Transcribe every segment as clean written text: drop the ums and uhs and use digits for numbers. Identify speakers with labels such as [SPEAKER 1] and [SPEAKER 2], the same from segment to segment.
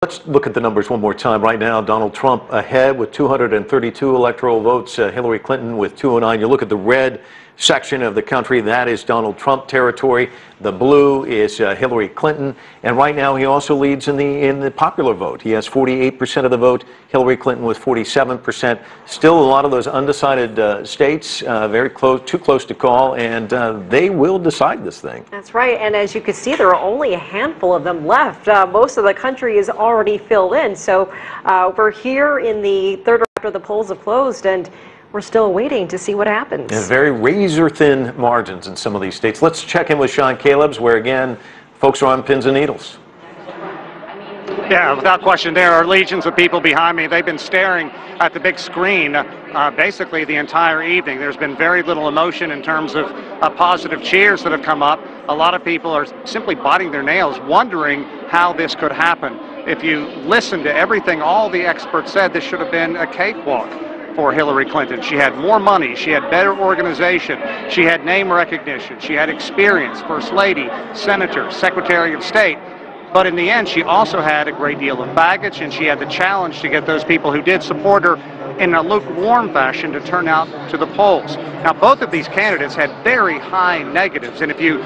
[SPEAKER 1] Let's look at the numbers one more time. Right now, Donald Trump ahead with 232 electoral votes, Hillary Clinton with 209. You look at the red section of the country, that is Donald Trump territory. The blue is Hillary Clinton. And right now, he also leads in the popular vote. He has 48% of the vote. Hillary Clinton with 47%. Still a lot of those undecided states, very close, too close to call, and they will decide this thing.
[SPEAKER 2] That's right. And as you can see, there are only a handful of them left. Most of the country is already filled in. So we're here in the third after the polls have closed, and we're still waiting to see what happens. And
[SPEAKER 1] very razor-thin margins in some of these states. Let's check in with Sean Caleb's, where, again, folks are on pins and needles.
[SPEAKER 3] Yeah, without question, there are legions of people behind me. They've been staring at the big screen basically the entire evening. There's been very little emotion in terms of positive cheers that have come up. A lot of people are simply biting their nails, wondering how this could happen. If you listen to everything all the experts said, this should have been a cakewalk for Hillary Clinton. She had more money, she had better organization, she had name recognition, she had experience, First Lady, Senator, Secretary of State. But in the end, she also had a great deal of baggage, and she had the challenge to get those people who did support her in a lukewarm fashion to turn out to the polls. Now, both of these candidates had very high negatives, and if you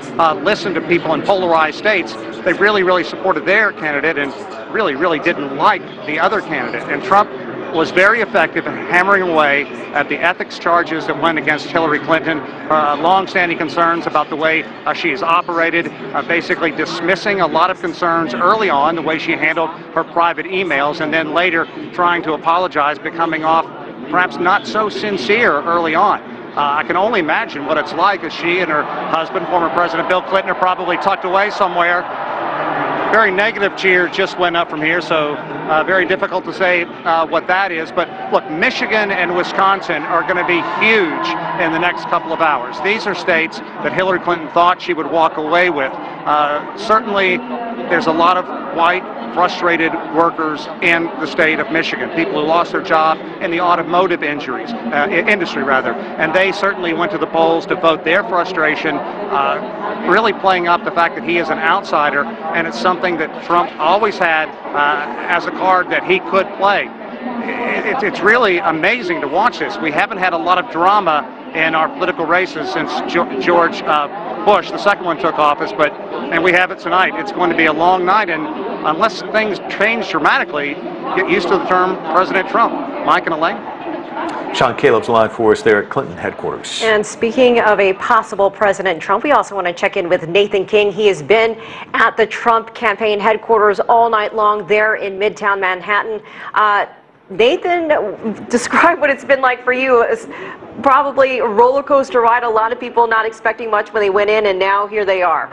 [SPEAKER 3] listen to people in polarized states, they really supported their candidate and really didn't like the other candidate. And Trump was very effective in hammering away at the ethics charges that went against Hillary Clinton, long-standing concerns about the way she has operated, basically dismissing a lot of concerns early on, the way she handled her private emails, and then later trying to apologize, becoming off perhaps not so sincere early on. I can only imagine what it's like as she and her husband, former President Bill Clinton, are probably tucked away somewhere. Very negative cheer just went up from here, so very difficult to say what that is. But look, Michigan and Wisconsin are going to be huge in the next couple of hours. These are states that Hillary Clinton thought she would walk away with. Certainly, there's a lot of white, frustrated workers in the state of Michigan, people who lost their job in the automotive industry, and they certainly went to the polls to vote their frustration, really playing up the fact that he is an outsider, and it's something that Trump always had as a card that he could play. It's really amazing to watch this. We haven't had a lot of drama in our political races since George Bush, the second one, took office, and we have it tonight. It's going to be a long night, and unless things change dramatically, get used to the term President Trump. Mike and Elaine?
[SPEAKER 1] Sean Caleb's live for us there at Clinton headquarters.
[SPEAKER 2] And speaking of a possible President Trump, we also want to check in with Nathan King. He has been at the Trump campaign headquarters all night long there in Midtown Manhattan. Nathan, describe what it's been like for you. It's probably a roller coaster ride. A lot of people not expecting much when they went in, and now here they are.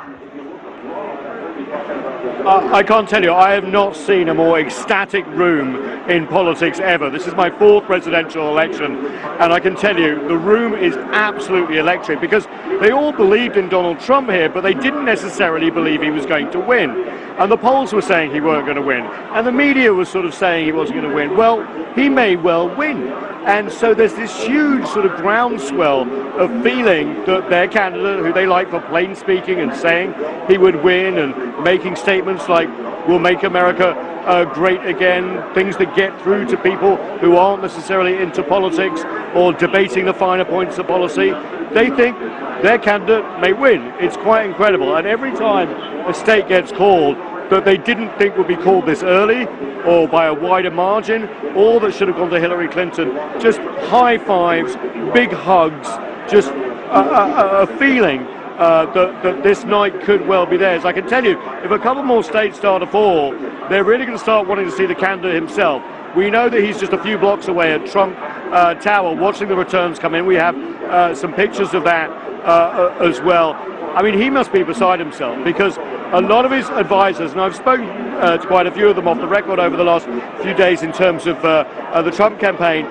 [SPEAKER 4] I can't tell you, I have not seen a more ecstatic room in politics ever. This is my fourth presidential election, and I can tell you the room is absolutely electric, because they all believed in Donald Trump here, but they didn't necessarily believe he was going to win. And the polls were saying he weren't going to win, and the media was sort of saying he wasn't going to win. Well, he may well win. And so there's this huge sort of groundswell of feeling that their candidate, who they like for plain speaking and saying he would win, and making statements like, we'll make America great again, things that get through to people who aren't necessarily into politics or debating the finer points of policy, they think their candidate may win. It's quite incredible. And every time a state gets called that they didn't think would be called this early or by a wider margin, or that should have gone to Hillary Clinton, just high fives, big hugs, just a feeling that this night could well be theirs. I can tell you, if a couple more states start to fall, they're really going to start wanting to see the candidate himself. We know that he's just a few blocks away at Trump Tower watching the returns come in. We have some pictures of that as well. I mean, he must be beside himself, because a lot of his advisors, and I've spoken to quite a few of them off the record over the last few days in terms of the Trump campaign,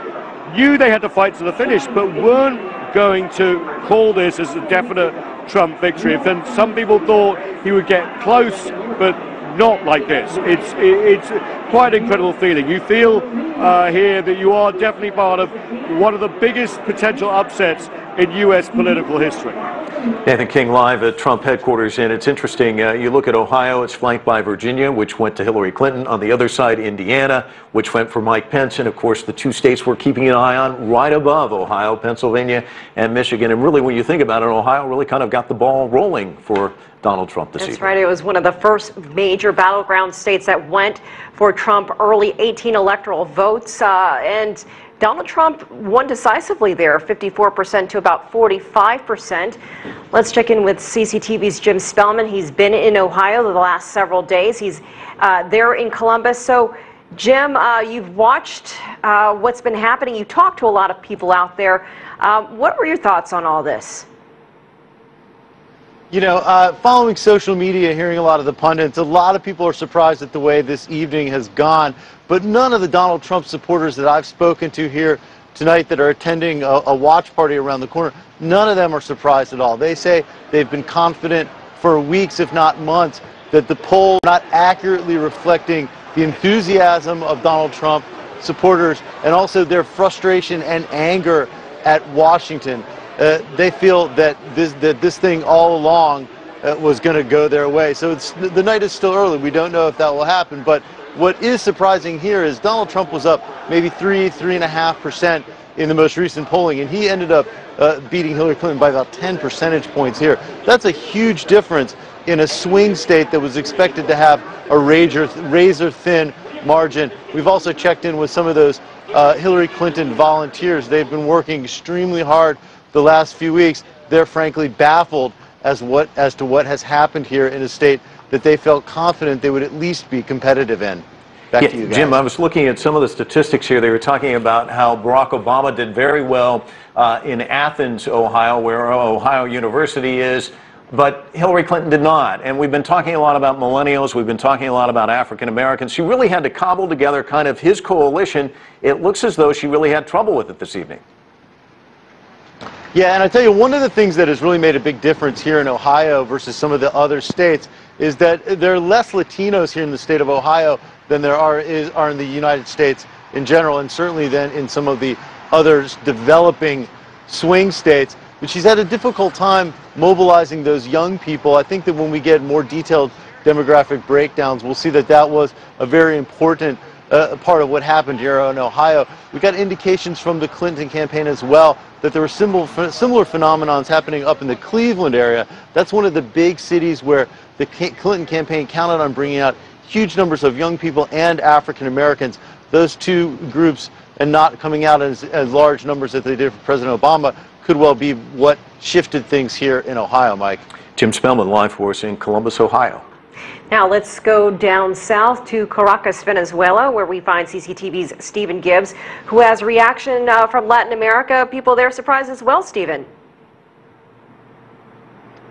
[SPEAKER 4] knew they had to fight to the finish, but weren't going to call this as a definite Trump victory. And some people thought he would get close, but not like this. It's quite an incredible feeling. You feel here that you are definitely part of one of the biggest potential upsets in U.S. political history.
[SPEAKER 1] Nathan King live at Trump headquarters, and it's interesting. You look at Ohio, it's flanked by Virginia, which went to Hillary Clinton. On the other side, Indiana, which went for Mike Pence. And, of course, the two states we're keeping an eye on right above Ohio, Pennsylvania, and Michigan. And really, when you think about it, Ohio really kind of got the ball rolling for Donald Trump this evening.
[SPEAKER 2] That's right. It was one of the first major battleground states that went for Trump, early 18 electoral votes. And Donald Trump won decisively there, 54% to about 45%. Let's check in with CCTV's Jim Spellman. He's been in Ohio the last several days. He's there in Columbus. So, Jim, you've watched what's been happening. You talked to a lot of people out there. What were your thoughts on all this?
[SPEAKER 5] You know, following social media, hearing a lot of the pundits, a lot of people are surprised at the way this evening has gone. But none of the Donald Trump supporters that I've spoken to here tonight that are attending a watch party around the corner, none of them are surprised at all. They say they've been confident for weeks, if not months, that the poll not accurately reflecting the enthusiasm of Donald Trump supporters and also their frustration and anger at Washington. They feel that this thing all along was going to go their way. So the night is still early. We don't know if that will happen. But what is surprising here is Donald Trump was up maybe 3.5% in the most recent polling, and he ended up beating Hillary Clinton by about 10 percentage points here. That's a huge difference in a swing state that was expected to have a razor-thin margin. We've also checked in with some of those Hillary Clinton volunteers. They've been working extremely hard the last few weeks. They're frankly baffled as to what has happened here in a state that they felt confident they would at least be competitive in. Back to you guys.
[SPEAKER 1] Jim, I was looking at some of the statistics here. They were talking about how Barack Obama did very well in Athens, Ohio, where Ohio University is, but Hillary Clinton did not. And we've been talking a lot about millennials. We've been talking a lot about African Americans. She really had to cobble together kind of his coalition. It looks as though she really had trouble with it this evening.
[SPEAKER 5] Yeah, and I tell you, one of the things that has really made a big difference here in Ohio versus some of the other states is that there are less Latinos here in the state of Ohio than there are in the United States in general, and certainly than in some of the other developing swing states. But she's had a difficult time mobilizing those young people. I think that when we get more detailed demographic breakdowns, we'll see that that was a very important part of what happened here in Ohio. We got indications from the Clinton campaign as well that there were similar phenomenons happening up in the Cleveland area. That's one of the big cities where the Clinton campaign counted on bringing out huge numbers of young people and African Americans. Those two groups, and not coming out as large numbers that they did for President Obama, could well be what shifted things here in Ohio, Mike.
[SPEAKER 1] Jim Spellman live for us in Columbus, Ohio.
[SPEAKER 2] Now let's go down south to Caracas, Venezuela, where we find CCTV's Stephen Gibbs, who has reaction from Latin America. People there surprised as well, Stephen.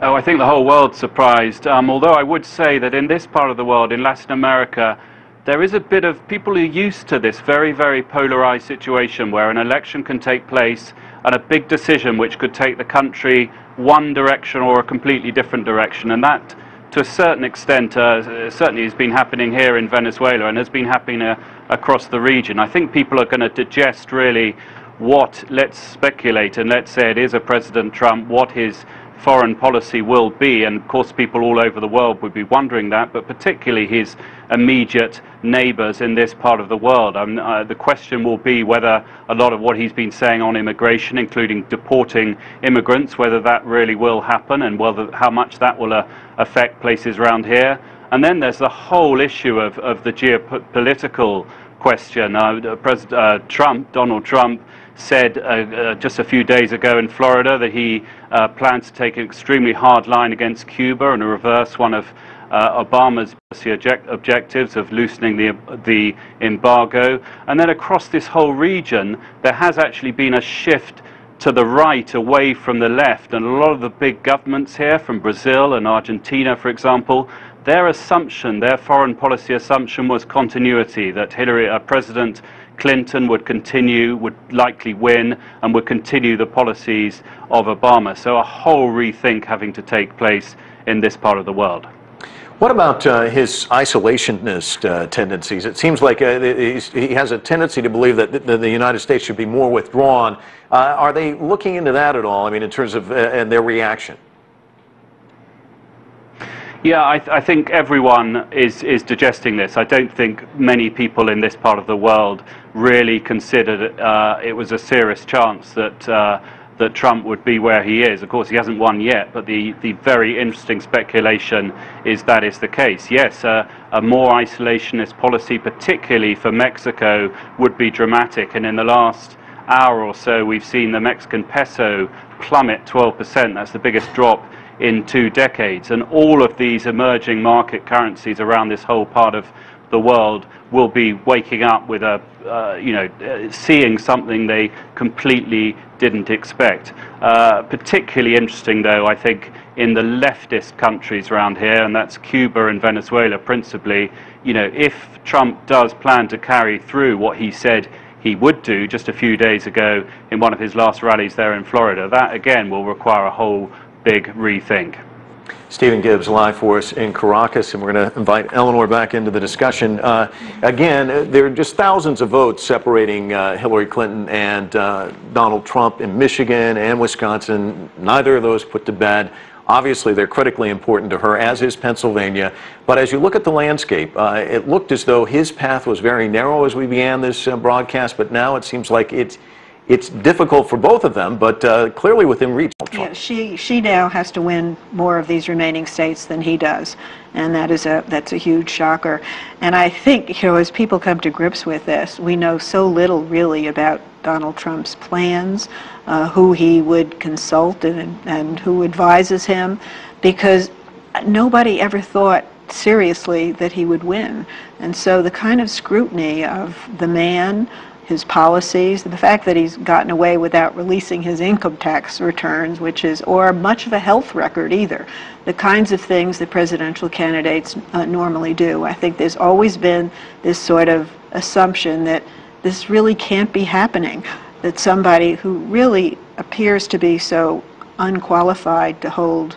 [SPEAKER 6] Oh, I think the whole world's surprised. Although I would say that in this part of the world, in Latin America, there is a bit of people who are used to this very, very polarized situation where an election can take place and a big decision which could take the country one direction or a completely different direction. And that, to a certain extent, certainly has been happening here in Venezuela and has been happening across the region. I think people are going to digest really what, let's speculate and let's say it is a President Trump, what his foreign policy will be, and of course people all over the world would be wondering that, but particularly his immediate neighbors in this part of the world. The question will be whether a lot of what he's been saying on immigration, including deporting immigrants, whether that really will happen and whether how much that will affect places around here. And then there's the whole issue of the geopolitical question. Donald Trump said just a few days ago in Florida that he plans to take an extremely hard line against Cuba and reverse one of Obama's objectives of loosening the embargo. And then across this whole region, there has actually been a shift to the right, away from the left. And a lot of the big governments here, from Brazil and Argentina, for example, their foreign policy assumption was continuity, that President Clinton would continue, would likely win, and would continue the policies of Obama. So a whole rethink having to take place in this part of the world.
[SPEAKER 1] What about his isolationist tendencies? It seems like he has a tendency to believe that the United States should be more withdrawn. Are they looking into that at all? I mean, in terms of and their reaction?
[SPEAKER 6] Yeah, I think everyone is digesting this. I don't think many people in this part of the world really considered it was a serious chance that that Trump would be where he is. Of course, he hasn't won yet, but the very interesting speculation is that is the case. Yes, a more isolationist policy, particularly for Mexico, would be dramatic. And in the last hour or so, we've seen the Mexican peso plummet 12%. That's the biggest drop in 2 decades. And all of these emerging market currencies around this whole part of the world will be waking up with a, seeing something they completely didn't expect. Particularly interesting, though, I think, in the leftist countries around here, and that's Cuba and Venezuela principally. If Trump does plan to carry through what he said he would do just a few days ago in one of his last rallies there in Florida, that again will require a whole big rethink.
[SPEAKER 1] Stephen Gibbs live for us in Caracas, and we're going to invite Eleanor back into the discussion. Again, there are just thousands of votes separating Hillary Clinton and Donald Trump in Michigan and Wisconsin. Neither of those put to bed. Obviously, they're critically important to her, as is Pennsylvania. But as you look at the landscape, it looked as though his path was very narrow as we began this broadcast, but now it seems like it's difficult for both of them, but clearly within reach.
[SPEAKER 7] Yeah, she now has to win more of these remaining states than he does, and that's a huge shocker. And I think, as people come to grips with this, we know so little really about Donald Trump's plans, who he would consult and who advises him, because nobody ever thought seriously that he would win. And so the kind of scrutiny of the man, his policies, the fact that he's gotten away without releasing his income tax returns, or much of a health record either, the kinds of things that presidential candidates normally do. I think there's always been this sort of assumption that this really can't be happening, that somebody who really appears to be so unqualified to hold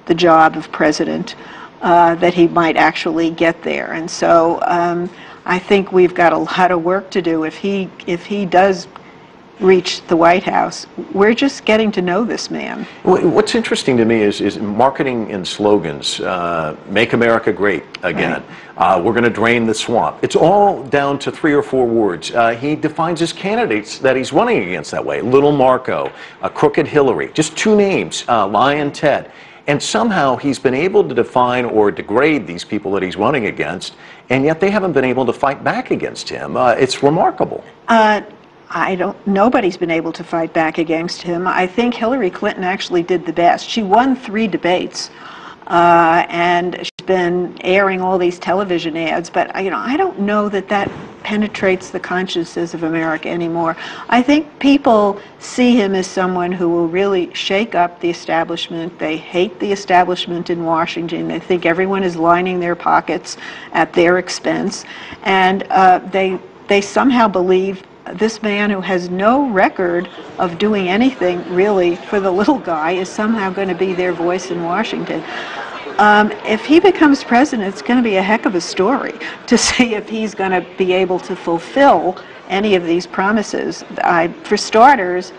[SPEAKER 7] the job of president, that he might actually get there. And so I think we've got a lot of work to do if he does reach the White House. We're just getting to know this man.
[SPEAKER 1] What's interesting to me is marketing and slogans. Make America great again. Right. We're going to drain the swamp. It's all down to 3 or 4 words. He defines his candidates that he's running against that way. Little Marco, Crooked Hillary, just 2 names, Lion Ted. And somehow he's been able to define or degrade these people that he's running against, and yet they haven't been able to fight back against him. It's remarkable. Nobody's
[SPEAKER 7] been able to fight back against him. I think Hillary Clinton actually did the best. She won 3 debates, and she's been airing all these television ads, but I don't know that penetrates the consciousness of America anymore. I think people see him as someone who will really shake up the establishment. They hate the establishment in Washington. They think everyone is lining their pockets at their expense, and they somehow believe this man who has no record of doing anything really for the little guy is somehow going to be their voice in Washington. If he becomes president, it's going to be a heck of a story to see if he's going to be able to fulfill any of these promises. For starters,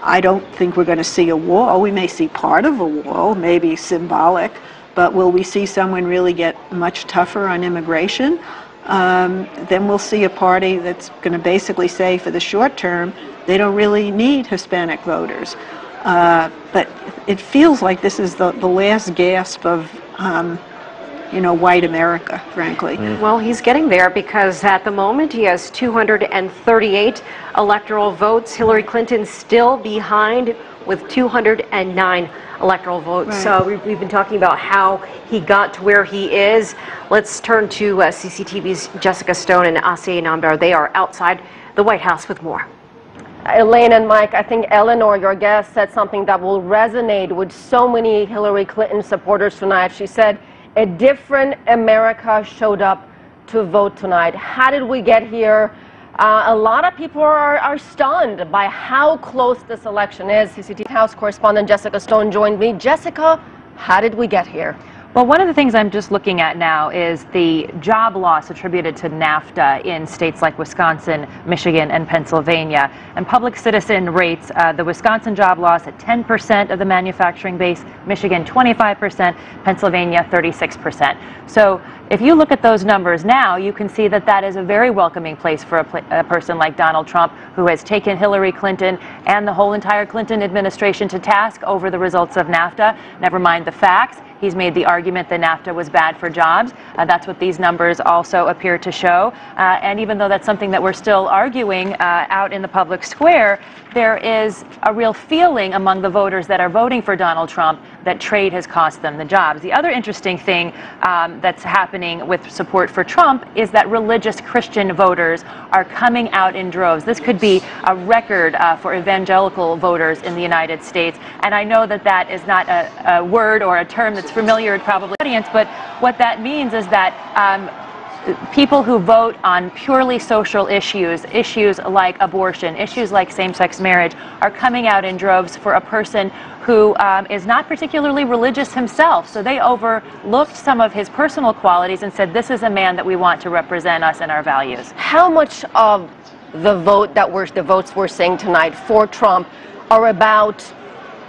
[SPEAKER 7] I don't think we're going to see a wall. We may see part of a wall, maybe symbolic, but will we see someone really get much tougher on immigration? Then we'll see a party that's going to basically say for the short term, they don't really need Hispanic voters. But it feels like this is the last gasp of, white America, frankly.
[SPEAKER 2] Well, he's getting there because at the moment he has 238 electoral votes. Hillary Clinton still behind with 209 electoral votes.
[SPEAKER 7] Right.
[SPEAKER 2] We've been talking about how he got to where he is. Let's turn to CCTV's Jessica Stone and Asier Namdar. They are outside the White House with more.
[SPEAKER 8] Elaine and Mike, I think Eleanor, your guest, said something that will resonate with so many Hillary Clinton supporters tonight. She said, a different America showed up to vote tonight. How did we get here? A lot of people are stunned by how close this election is. CCTV House correspondent Jessica Stone joined me. Jessica, how did we get here?
[SPEAKER 9] Well, one of the things I'm just looking at now is the job loss attributed to NAFTA in states like Wisconsin, Michigan, and Pennsylvania. And Public Citizen rates the Wisconsin job loss at 10% of the manufacturing base, Michigan 25%, Pennsylvania 36%. So if you look at those numbers now, you can see that that is a very welcoming place for a person like Donald Trump, who has taken Hillary Clinton and the whole entire Clinton administration to task over the results of NAFTA. Never mind the facts. He's made the argument that NAFTA was bad for jobs. That's what these numbers also appear to show. And even though that's something that we're still arguing out in the public square, there is a real feeling among the voters that are voting for Donald Trump that trade has cost them the jobs. The other interesting thing that's happening with support for Trump is that religious Christian voters are coming out in droves. This could be a record for evangelical voters in the United States. And I know that that is not a word or a term that's familiar to probably the audience, but what that means is that people who vote on purely social issues, issues like abortion, issues like same-sex marriage, are coming out in droves for a person who is not particularly religious himself. So they overlooked some of his personal qualities and said, this is a man that we want to represent us and our values.
[SPEAKER 8] How much of the votes we're seeing tonight for Trump are about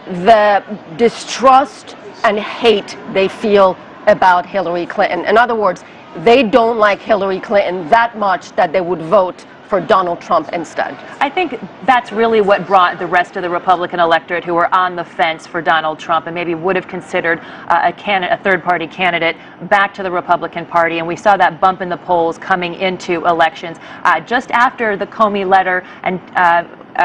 [SPEAKER 8] the distrust and hate they feel about Hillary Clinton? In other words, they don't like Hillary Clinton that much that they would vote for Donald Trump instead.
[SPEAKER 9] I think that's really what brought the rest of the Republican electorate who were on the fence for Donald Trump and maybe would have considered a third-party candidate back to the Republican Party. And we saw that bump in the polls coming into elections. Just after the Comey letter and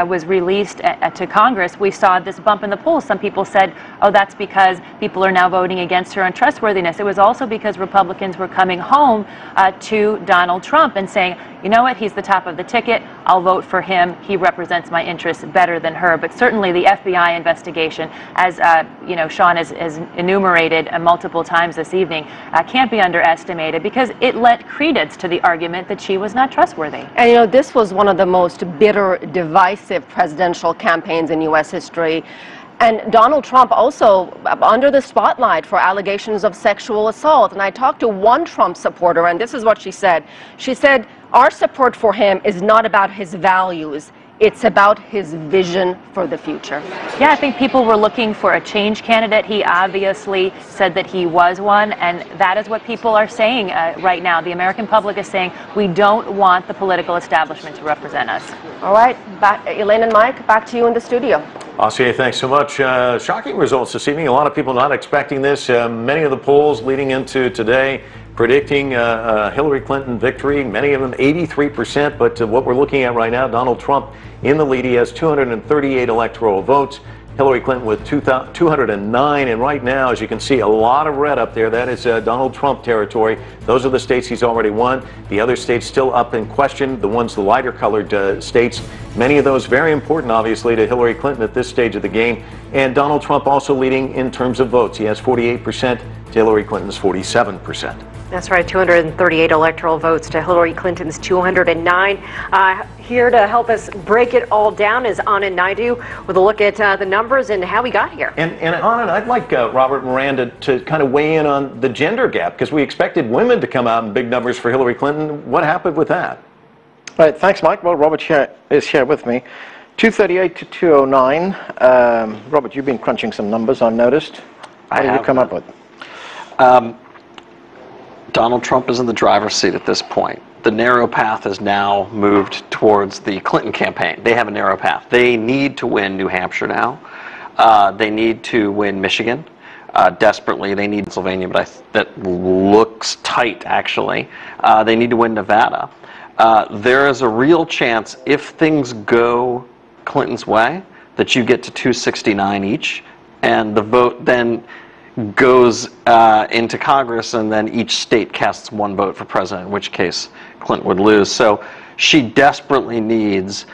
[SPEAKER 9] was released to Congress, we saw this bump in the polls. Some people said, oh, that's because people are now voting against her on trustworthiness. It was also because Republicans were coming home to Donald Trump and saying, you know what, he's the top of the ticket, I'll vote for him, he represents my interests better than her. But certainly the FBI investigation, as you know, Sean has enumerated multiple times this evening, can't be underestimated because it lent credence to the argument that she was not trustworthy.
[SPEAKER 8] And you know, this was one of the most bitter, divisive presidential campaigns in U.S. history. And Donald Trump also under the spotlight for allegations of sexual assault. And I talked to one Trump supporter, and this is what she said. She said, our support for him is not about his values. It's about his vision for the future.
[SPEAKER 9] Yeah, I think people were looking for a change candidate. He obviously said that he was one, and that is what people are saying right now. The American public is saying, we don't want the political establishment to represent us.
[SPEAKER 8] All right, Elaine and Mike, back to you in the studio.
[SPEAKER 1] Asiye, thanks so much. Shocking results this evening. A lot of people not expecting this. Many of the polls leading into today predicting Hillary Clinton victory, many of them 83%, but what we're looking at right now, Donald Trump in the lead. He has 238 electoral votes. Hillary Clinton with 209, and right now, as you can see, a lot of red up there. That is Donald Trump territory. Those are the states he's already won. The other states still up in question, the ones, the lighter colored states. Many of those very important, obviously, to Hillary Clinton at this stage of the game. And Donald Trump also leading in terms of votes. He has 48% to Hillary Clinton's 47%.
[SPEAKER 2] That's right, 238 electoral votes to Hillary Clinton's 209. Here to help us break it all down is Anand Naidu with a look at the numbers and how we got here. And
[SPEAKER 1] Anand, I'd like Robert Miranda to kind of weigh in on the gender gap, because we expected women to come out in big numbers for Hillary Clinton. What happened with that?
[SPEAKER 10] Right, thanks, Mike. Well, Robert is here with me. 238 to 209. Robert, you've been crunching some numbers, I've noticed. What did you come up with?
[SPEAKER 11] Donald Trump is in the driver's seat at this point. The narrow path has now moved towards the Clinton campaign. They have a narrow path. They need to win New Hampshire now. They need to win Michigan desperately. They need Pennsylvania, but that looks tight, actually. They need to win Nevada. There is a real chance, if things go Clinton's way, that you get to 269 each, and the vote then goes into Congress, and then each state casts one vote for president, in which case Clinton would lose. So she desperately needs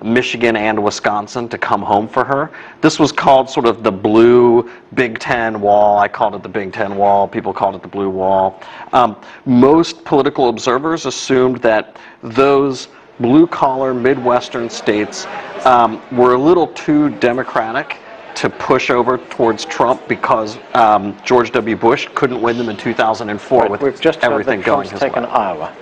[SPEAKER 11] Michigan and Wisconsin to come home for her. This was called sort of the blue Big Ten wall. I called it the Big Ten wall. People called it the blue wall. Most political observers assumed that those blue-collar Midwestern states were a little too Democratic to push over towards Trump because George W. Bush couldn't win them in 2004
[SPEAKER 10] right,
[SPEAKER 11] with
[SPEAKER 10] we've just
[SPEAKER 11] everything going his way.
[SPEAKER 10] taken Iowa.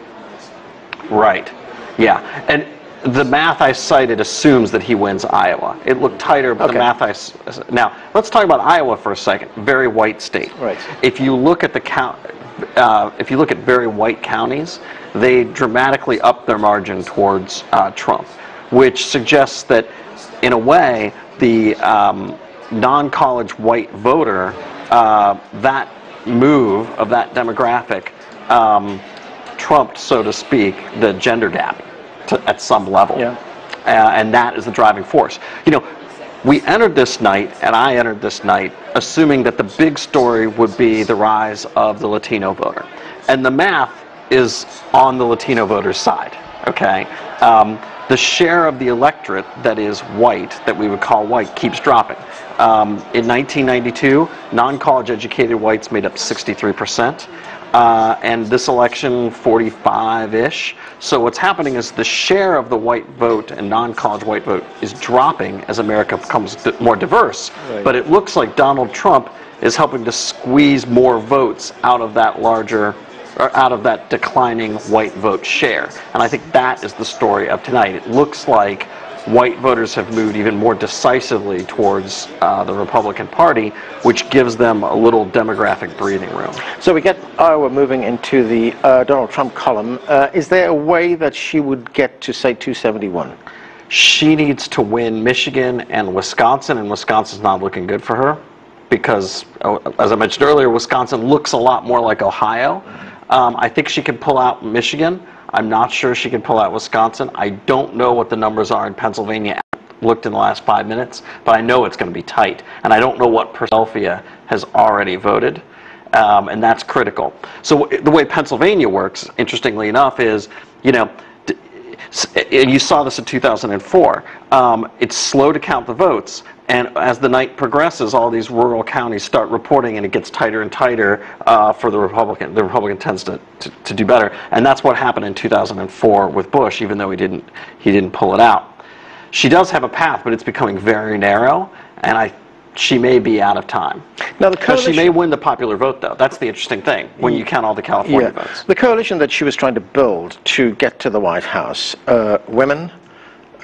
[SPEAKER 11] Right. Yeah. And the math I cited assumes that he wins Iowa. It looked tighter, but the math now let's talk about Iowa for a second. Very white state.
[SPEAKER 10] Right.
[SPEAKER 11] If you look at if you look at very white counties, they dramatically up their margin towards Trump, which suggests that, in a way, the non-college white voter, that move of that demographic, trumped, so to speak, the gender gap at some level.
[SPEAKER 10] Yeah.
[SPEAKER 11] And that is the driving force. You know, we entered this night, and I entered this night, assuming that the big story would be the rise of the Latino voter. And the math is on the Latino voter's side, okay? The share of the electorate that is white, that we would call white, keeps dropping. In 1992, non-college educated whites made up 63%. And this election, 45-ish. So what's happening is the share of the white vote and non-college white vote is dropping as America becomes more diverse.
[SPEAKER 10] Right.
[SPEAKER 11] But it looks like Donald Trump is helping to squeeze more votes out of that larger, or out of that declining white vote share. And I think that is the story of tonight. It looks like white voters have moved even more decisively towards the Republican Party, which gives them a little demographic breathing room.
[SPEAKER 10] So we get Iowa moving into the Donald Trump column. Is there a way that she would get to, say, 271?
[SPEAKER 11] She needs to win Michigan and Wisconsin's not looking good for her because, as I mentioned earlier, Wisconsin looks a lot more like Ohio. I think she can pull out Michigan. I'm not sure she can pull out Wisconsin. I don't know what the numbers are in Pennsylvania. I looked in the last 5 minutes, but I know it's going to be tight. And I don't know what Philadelphia has already voted, and that's critical. So the way Pennsylvania works, interestingly enough, is, you know, and you saw this in 2004, it's slow to count the votes. And as the night progresses, all these rural counties start reporting, and it gets tighter and tighter for the Republican. The Republican tends to do better, and that's what happened in 2004 with Bush, even though he didn't pull it out. She does have a path, but it's becoming very narrow, and she may be out of time. Now the coalition, she may win the popular vote, though. That's the interesting thing when you count all the California votes.
[SPEAKER 10] The coalition that she was trying to build to get to the White House: women,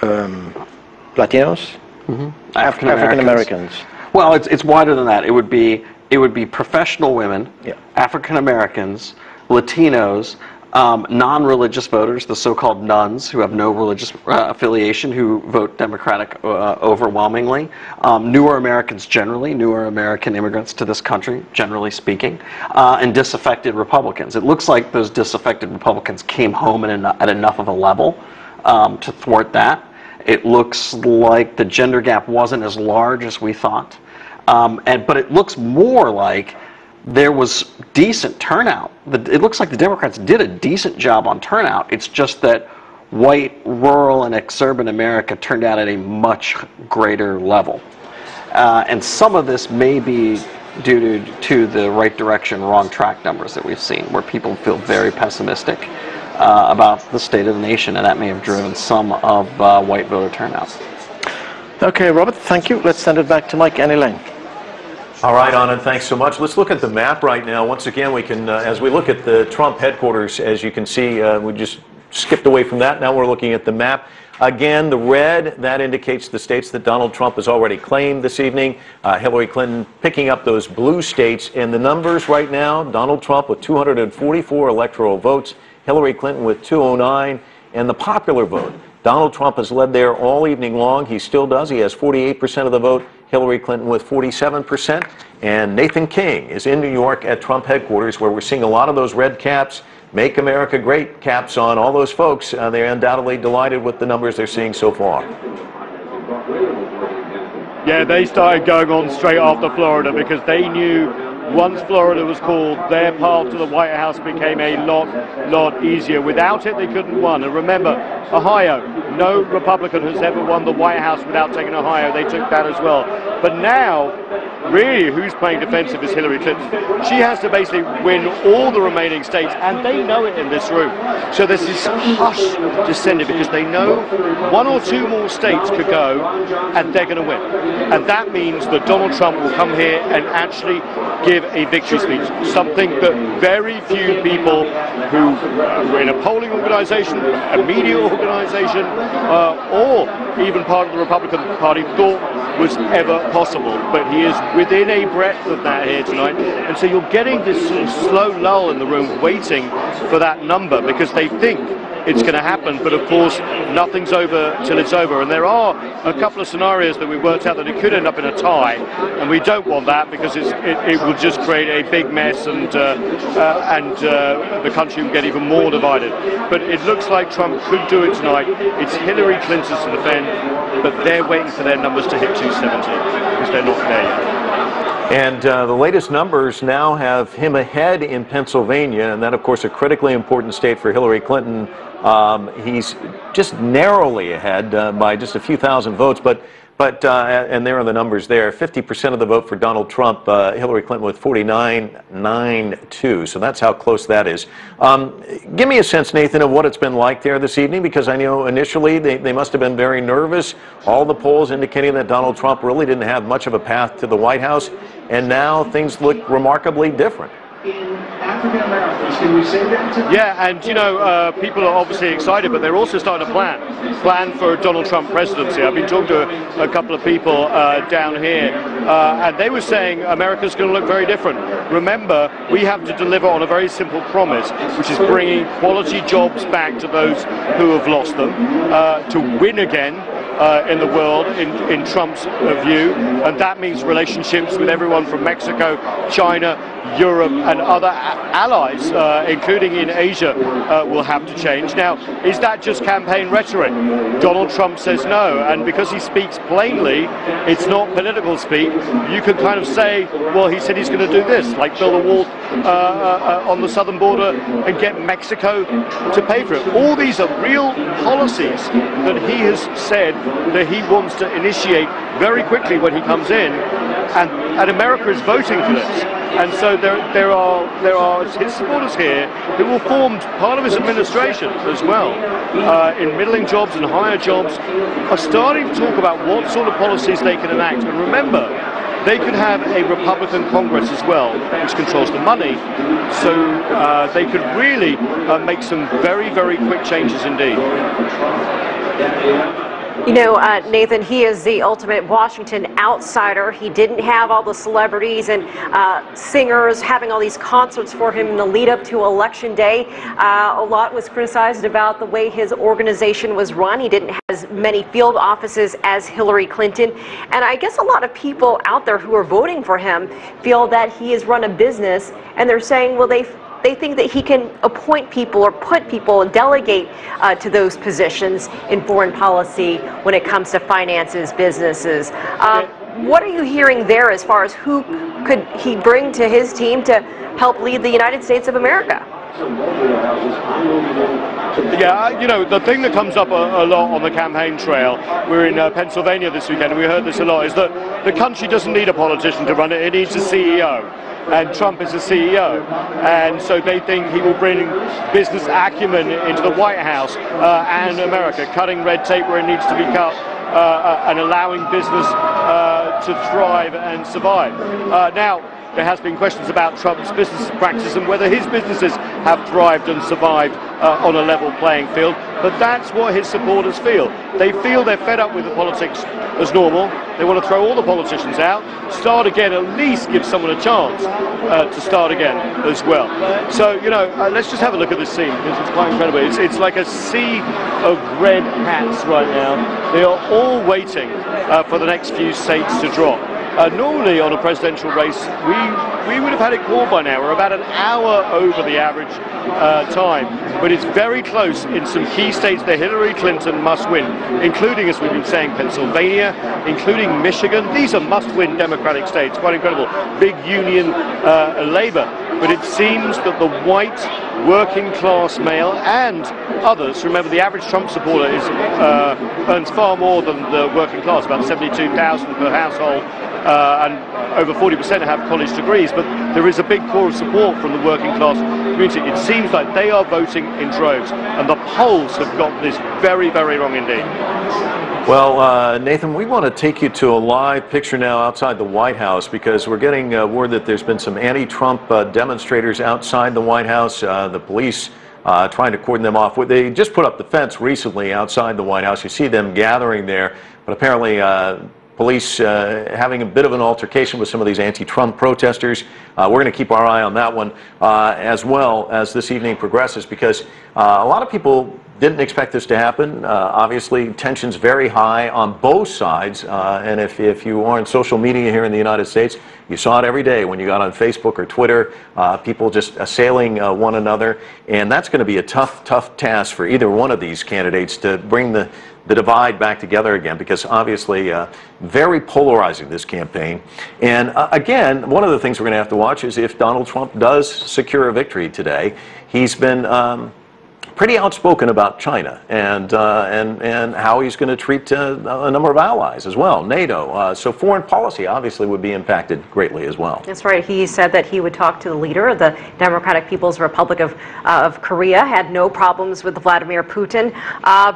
[SPEAKER 10] Latinos.
[SPEAKER 11] Mm-hmm.
[SPEAKER 10] African Americans.
[SPEAKER 11] Well, it's wider than that. It would be professional women, African Americans, Latinos, non-religious voters, the so-called nuns who have no religious affiliation, who vote Democratic overwhelmingly, newer Americans generally, newer American immigrants to this country, generally speaking, and disaffected Republicans. It looks like those disaffected Republicans came home at enough of a level to thwart that. It looks like the gender gap wasn't as large as we thought, but it looks more like there was decent turnout. It looks like the Democrats did a decent job on turnout. It's just that white, rural, and exurban America turned out at a much greater level. And some of this may be due to the right direction, wrong track numbers that we've seen, where people feel very pessimistic about the state of the nation, and that may have driven some of white voter turnout.
[SPEAKER 10] Okay, Robert, thank you. Let's send it back to Mike and Elaine.
[SPEAKER 1] All right, Anand, thanks so much. Let's look at the map right now. Once again, we can, as we look at the Trump headquarters, as you can see, we just skipped away from that. Now we're looking at the map. Again, the red, that indicates the states that Donald Trump has already claimed this evening. Hillary Clinton picking up those blue states. And the numbers right now, Donald Trump with 244 electoral votes, Hillary Clinton with 209, and the popular vote. Donald Trump has led there all evening long. He still does. He has 48% of the vote. Hillary Clinton with 47%. And Nathan King is in New York at Trump headquarters, where we're seeing a lot of those red caps, Make America Great caps on all those folks. They're undoubtedly delighted with the numbers they're seeing so far.
[SPEAKER 4] Yeah, they started going on straight after Florida because they knew once Florida was called, their path to the White House became a lot easier. Without it, they couldn't have won. And remember, Ohio, no Republican has ever won the White House without taking Ohio. They took that as well. But now, really, who's playing defensive is Hillary Clinton. She has to basically win all the remaining states, and they know it in this room. So there's this hush descending because they know one or two more states could go, and they're going to win. And that means that Donald Trump will come here and actually give a victory speech, something that very few people who were in a polling organization, a media organization, or even part of the Republican Party thought was ever possible. But he is within a breadth of that here tonight, and so you're getting this sort of slow lull in the room waiting for that number because they think it's going to happen, but of course nothing's over till it's over. And there are a couple of scenarios that we worked out that it could end up in a tie, and we don't want that because it will just create a big mess, and the country will get even more divided. But it looks like Trump could do it tonight. It's Hillary Clinton's to defend, but they're waiting for their numbers to hit 270 because they're not there yet.
[SPEAKER 1] And the latest numbers now have him ahead in Pennsylvania, and that, of course, a critically important state for Hillary Clinton. He's just narrowly ahead by just a few thousand votes, but and there are the numbers there. 50% of the vote for Donald Trump, Hillary Clinton with 49.92. So that's how close that is. Give me a sense, Nathan, of what it's been like there this evening, because I know initially they must have been very nervous. All the polls indicating that Donald Trump really didn't have much of a path to the White House, and now things look remarkably different.
[SPEAKER 12] In African Americans, can we say that tonight?
[SPEAKER 4] Yeah, and you know, people are obviously excited, but they're also starting to plan for Donald Trump presidency. I've been talking to a couple of people down here, and they were saying America's going to look very different. Remember, we have to deliver on a very simple promise, which is bringing quality jobs back to those who have lost them, to win again in the world, in Trump's view, and that means relationships with everyone from Mexico, China, Europe, and other allies, including in Asia, will have to change. Now, is that just campaign rhetoric? Donald Trump says no, and because he speaks plainly, it's not political speak. You could kind of say, well, he said he's going to do this, like build a wall on the southern border and get Mexico to pay for it. All these are real policies that he has said that he wants to initiate very quickly when he comes in, and America is voting for this. And so there are his supporters here who will form part of his administration as well, in middling jobs and higher jobs, are starting to talk about what sort of policies they can enact. And remember, they could have a Republican Congress as well, which controls the money, so they could really make some very, very quick changes indeed.
[SPEAKER 2] You know, Nathan, he is the ultimate Washington outsider. He didn't have all the celebrities and singers having all these concerts for him in the lead up to Election Day. A lot was criticized about the way his organization was run. He didn't have as many field offices as Hillary Clinton. And I guess a lot of people out there who are voting for him feel that he has run a business, and they're saying, well, they think that he can appoint people or put people and delegate to those positions in foreign policy when it comes to finances, businesses. What are you hearing there as far as who could he bring to his team to help lead the United States of America?
[SPEAKER 4] Yeah, you know, the thing that comes up a lot on the campaign trail, we're in Pennsylvania this weekend, and we heard this a lot, is that the country doesn't need a politician to run it, it needs a CEO. And Trump is a CEO, and so they think he will bring business acumen into the White House and America, cutting red tape where it needs to be cut, and allowing business to thrive and survive. Now, there has been questions about Trump's business practices and whether his businesses have thrived and survived on a level playing field, but that's what his supporters feel. They feel they're fed up with the politics as normal. They want to throw all the politicians out, start again, at least give someone a chance to start again as well. So, you know, let's just have a look at this scene, because it's quite incredible. It's like a sea of red hats right now. They are all waiting for the next few states to drop. Normally on a presidential race, we would have had it called by now. We're about an hour over the average time, but it's very close in some key states that Hillary Clinton must win, including, as we've been saying, Pennsylvania, including Michigan. These are must-win Democratic states, quite incredible. Big union labor. But it seems that the white working-class male and others, remember the average Trump supporter earns far more than the working class, about $72,000 per household, and over 40% have college degrees, but there is a big core of support from the working class community. It seems like they are voting in droves, and the polls have got this very, very wrong indeed.
[SPEAKER 1] Well, Nathan, we want to take you to a live picture now outside the White House because we're getting word that there's been some anti-Trump demonstrators outside the White House. The police trying to cordon them off. They just put up the fence recently outside the White House. You see them gathering there, but apparently police having a bit of an altercation with some of these anti-Trump protesters. We're going to keep our eye on that one as well as this evening progresses because a lot of people didn't expect this to happen. Obviously, tensions very high on both sides. And if you are on social media here in the United States, you saw it every day when you got on Facebook or Twitter, people just assailing one another. And that's going to be a tough task for either one of these candidates to bring the divide back together again, because obviously very polarizing, this campaign. And again, one of the things we're going to have to watch is if Donald Trump does secure a victory today. He's been pretty outspoken about China and how he's going to treat a number of allies as well, NATO. So foreign policy obviously would be impacted greatly as well.
[SPEAKER 2] That's right. He said that he would talk to the leader of the Democratic People's Republic of Korea, had no problems with Vladimir Putin,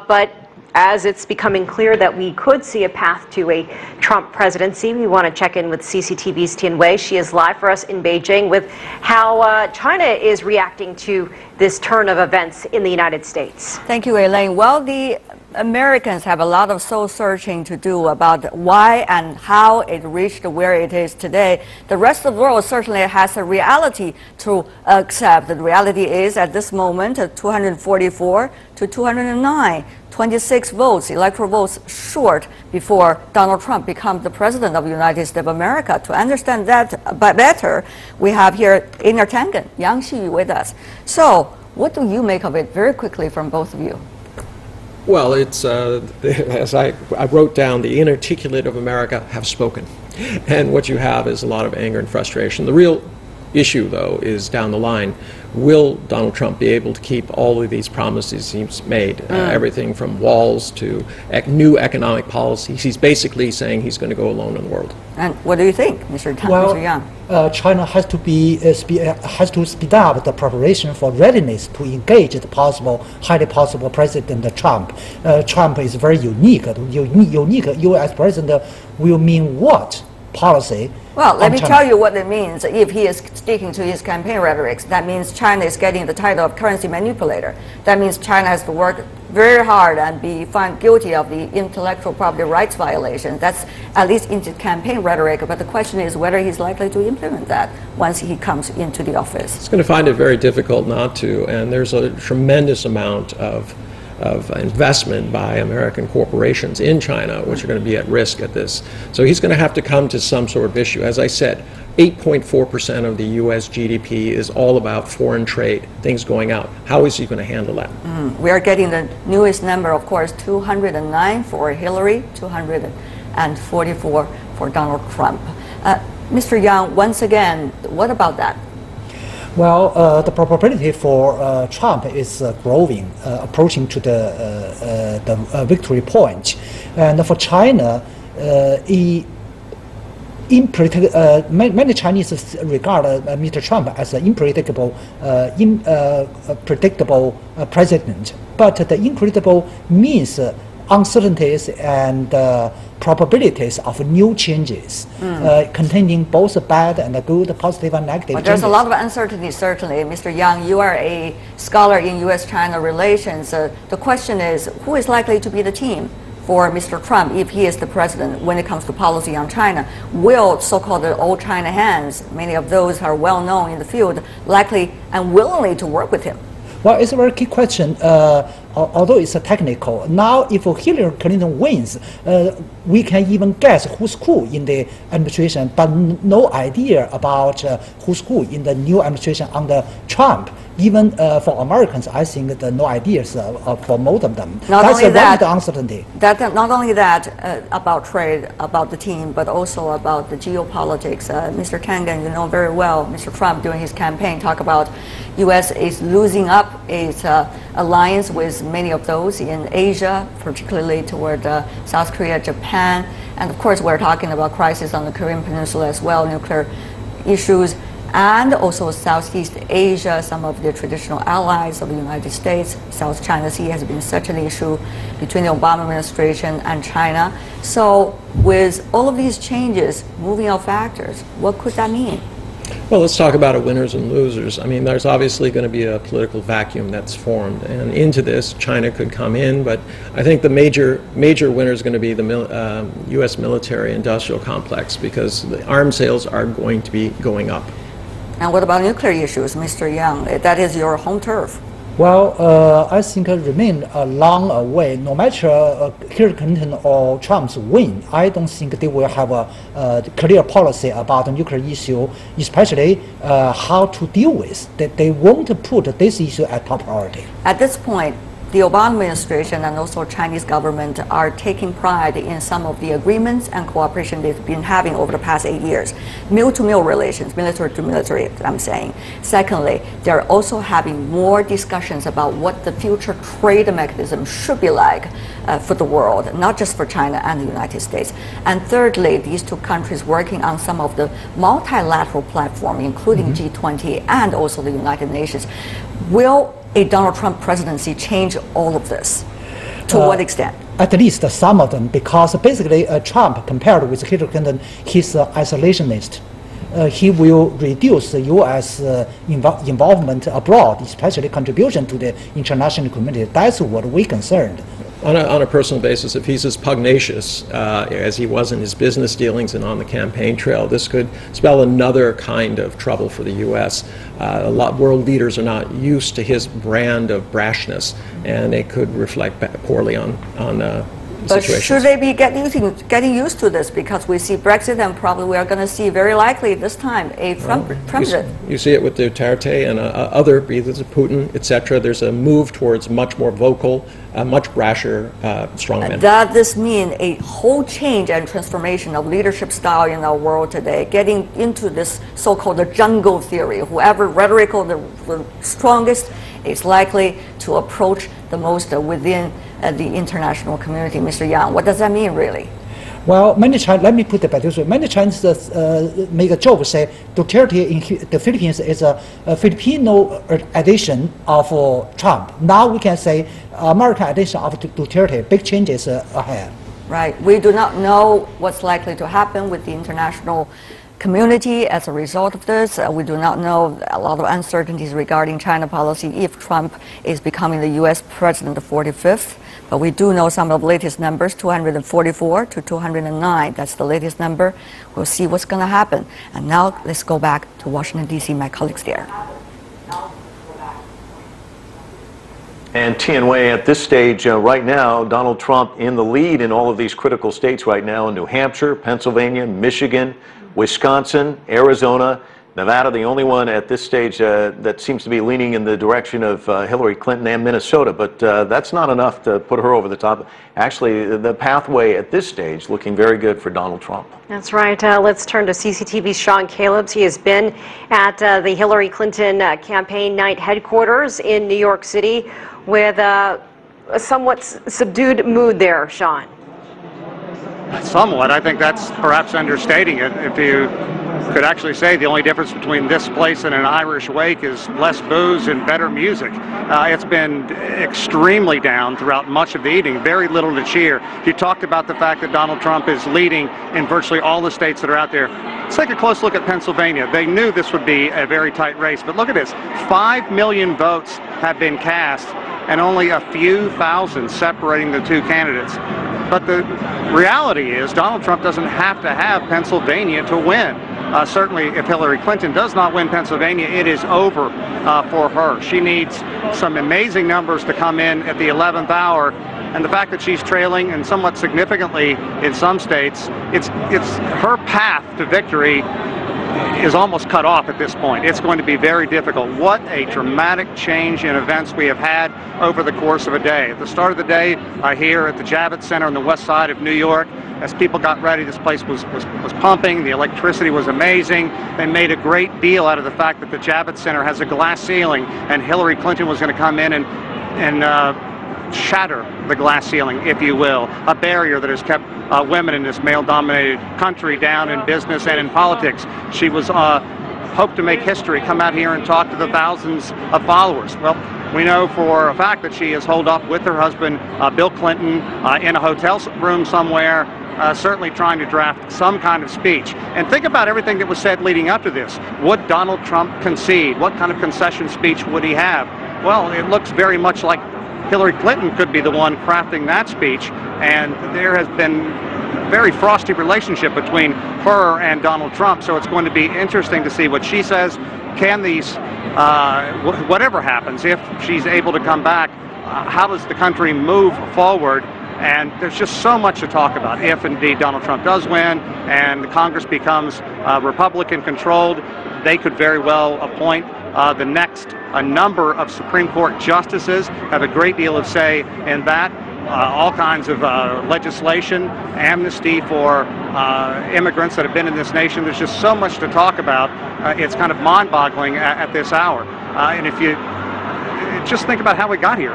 [SPEAKER 2] but as it's becoming clear that we could see a path to a Trump presidency, we want to check in with CCTV's Tian Wei. She is live for us in Beijing with how China is reacting to this turn of events in the United States.
[SPEAKER 13] Thank you, Elaine. Well, the Americans have a lot of soul searching to do about why and how it reached where it is today. The rest of the world certainly has a reality to accept. The reality is at this moment 244 to 209. 26 votes, electoral votes short before Donald Trump becomes the president of the United States of America. To understand that better, we have here Inner Tangen, Yang Xiyu with us. So, what do you make of it very quickly from both of you?
[SPEAKER 14] Well, it's, as I wrote down, the inarticulate of America have spoken. And what you have is a lot of anger and frustration. The real issue, though, is down the line. Will Donald Trump be able to keep all of these promises he's made? Everything from walls to new economic policies. He's basically saying he's going to go alone in the world.
[SPEAKER 13] And what do you think, Mr. Yang?
[SPEAKER 15] China has to speed up the preparation for readiness to engage the highly possible President Trump. Trump is very unique. Unique U.S. president will mean what policy?
[SPEAKER 13] Well, let me tell you what it means. If he is sticking to his campaign rhetoric, that means China is getting the title of currency manipulator. That means China has to work very hard and be found guilty of the intellectual property rights violation. That's at least in the campaign rhetoric, but the question is whether he's likely to implement that once he comes into the office.
[SPEAKER 14] He's going to find it very difficult not to, and there's a tremendous amount of investment by American corporations in China, which are going to be at risk at this. So he's going to have to come to some sort of issue. As I said, 8.4% of the U.S. GDP is all about foreign trade, things going out. How is he going to handle that?
[SPEAKER 13] We are getting the newest number, of course, 209 for Hillary, 244 for Donald Trump. Mr. Yang, once again, what about that?
[SPEAKER 15] Well, the probability for Trump is growing, approaching to the victory point. And for China, many Chinese regard Mr. Trump as an unpredictable, predictable president. But the incredible means uncertainties and probabilities of new changes, containing both bad and good, positive and negative
[SPEAKER 13] But there's
[SPEAKER 15] changes.
[SPEAKER 13] a lot of uncertainty, certainly. Mr. Yang, you are a scholar in U.S.-China relations. The question is, who is likely to be the team for Mr. Trump if he is the president when it comes to policy on China? Will so-called old China hands, many of those are well known in the field, likely and willingly to work with him?
[SPEAKER 15] Well, it's a very key question, although it's a technical. Now, if Hillary Clinton wins, we can even guess who's who in the administration, but no idea about who's who in the new administration under Trump. Even for Americans, I think no ideas for most of them. That's one of the uncertainty.
[SPEAKER 13] Not only that about trade, about the team, but also about the geopolitics. Mr. Kangan, you know very well, Mr. Trump during his campaign talked about U.S. is losing up its alliance with many of those in Asia, particularly toward South Korea, Japan, and of course we're talking about crisis on the Korean Peninsula as well, nuclear issues, and also Southeast Asia, some of the traditional allies of the United States. South China Sea has been such an issue between the Obama administration and China. So with all of these changes, moving out factors, what could that mean?
[SPEAKER 14] Well, let's talk about winners and losers. I mean, there's obviously going to be a political vacuum that's formed, and into this, China could come in, but I think the major winner is going to be the U.S. military-industrial complex, because the arms sales are going to be going up.
[SPEAKER 13] And what about nuclear issues, Mr. Yang? That is your home turf.
[SPEAKER 15] Well, I think it remains a long way. No matter Hillary Clinton or Trump's win, I don't think they will have a clear policy about the nuclear issue, especially how to deal with. They won't put this issue at top priority.
[SPEAKER 13] At this point, the Obama administration and also Chinese government are taking pride in some of the agreements and cooperation they've been having over the past 8 years. Mil-to-mil relations, military to military, I'm saying. Secondly, they're also having more discussions about what the future trade mechanism should be like for the world, not just for China and the United States. And thirdly, these two countries working on some of the multilateral platform, including G20 and also the United Nations. Will a Donald Trump presidency change all of this? To what extent?
[SPEAKER 15] At least some of them, because basically Trump, compared with Hillary Clinton, he's isolationist. He will reduce the U.S. involvement abroad, especially contribution to the international community. That's what we're concerned.
[SPEAKER 14] On a personal basis, if he's as pugnacious as he was in his business dealings and on the campaign trail, this could spell another kind of trouble for the U.S. A lot world leaders are not used to his brand of brashness, and it could reflect poorly on
[SPEAKER 13] but
[SPEAKER 14] situations.
[SPEAKER 13] Should they be getting used to this? Because we see Brexit, and probably we are going to see very likely this time a Trump president.
[SPEAKER 14] You see it with Duterte and other, either Putin, etc. There's a move towards much more vocal, much brasher strongmen.
[SPEAKER 13] Does this mean a whole change and transformation of leadership style in our world today, getting into this so-called the jungle theory? Whoever rhetorical the strongest is likely to approach the most within the international community. Mr. Yang, what does that mean really?
[SPEAKER 15] Well, many Chinese, let me put it back this way. Many Chinese make a joke, say Duterte in the Philippines is a Filipino addition of Trump. Now we can say American addition of Duterte. Big changes ahead.
[SPEAKER 13] Right. We do not know what's likely to happen with the international community as a result of this. We do not know a lot of uncertainties regarding China policy if Trump is becoming the U.S. president, the 45th. But we do know some of the latest numbers, 244 to 209. That's the latest number. We'll see what's going to happen. And now let's go back to Washington, D.C., my colleagues there.
[SPEAKER 1] And Tianwei, at this stage right now, Donald Trump in the lead in all of these critical states right now in New Hampshire, Pennsylvania, Michigan, Wisconsin, Arizona, Nevada, the only one at this stage that seems to be leaning in the direction of Hillary Clinton, and Minnesota. But that's not enough to put her over the top. Actually, the pathway at this stage looking very good for Donald Trump.
[SPEAKER 2] That's right. Let's turn to CCTV's Sean Caleb's. He has been at the Hillary Clinton campaign night headquarters in New York City with a somewhat subdued mood there, Sean.
[SPEAKER 3] Somewhat. I think that's perhaps understating it. If you could actually say the only difference between this place and an Irish wake is less booze and better music. It's been extremely down throughout much of the evening, very little to cheer. You talked about the fact that Donald Trump is leading in virtually all the states that are out there. Let's take a close look at Pennsylvania. They knew this would be a very tight race, but look at this. 5 million votes have been cast and only a few thousand separating the two candidates. But the reality is Donald Trump doesn't have to have Pennsylvania to win. Certainly, if Hillary Clinton does not win Pennsylvania, it is over for her. She needs some amazing numbers to come in at the 11th hour. And the fact that she's trailing, and somewhat significantly in some states, it's her path to victory is almost cut off at this point. It's going to be very difficult. What a dramatic change in events we have had over the course of a day. At the start of the day, here at the Javits Center on the west side of New York, as people got ready, this place was pumping. The electricity was amazing. They made a great deal out of the fact that the Javits Center has a glass ceiling, and Hillary Clinton was going to come in and shatter the glass ceiling, if you will, a barrier that has kept women in this male-dominated country down in business and in politics. She was hoped to make history, come out here and talk to the thousands of followers. Well, we know for a fact that she is holed up with her husband, Bill Clinton, in a hotel room somewhere, certainly trying to draft some kind of speech. And think about everything that was said leading up to this. Would Donald Trump concede? What kind of concession speech would he have? Well, it looks very much like Hillary Clinton could be the one crafting that speech, and there has been a very frosty relationship between her and Donald Trump, so it's going to be interesting to see what she says. Can these, whatever happens, if she's able to come back, how does the country move forward? And there's just so much to talk about. If indeed Donald Trump does win and the Congress becomes Republican-controlled, they could very well appoint the next number of Supreme Court justices, have a great deal of say in that. All kinds of legislation, amnesty for immigrants that have been in this nation. There's just so much to talk about. It's kind of mind-boggling at this hour. And if you just think about how we got here.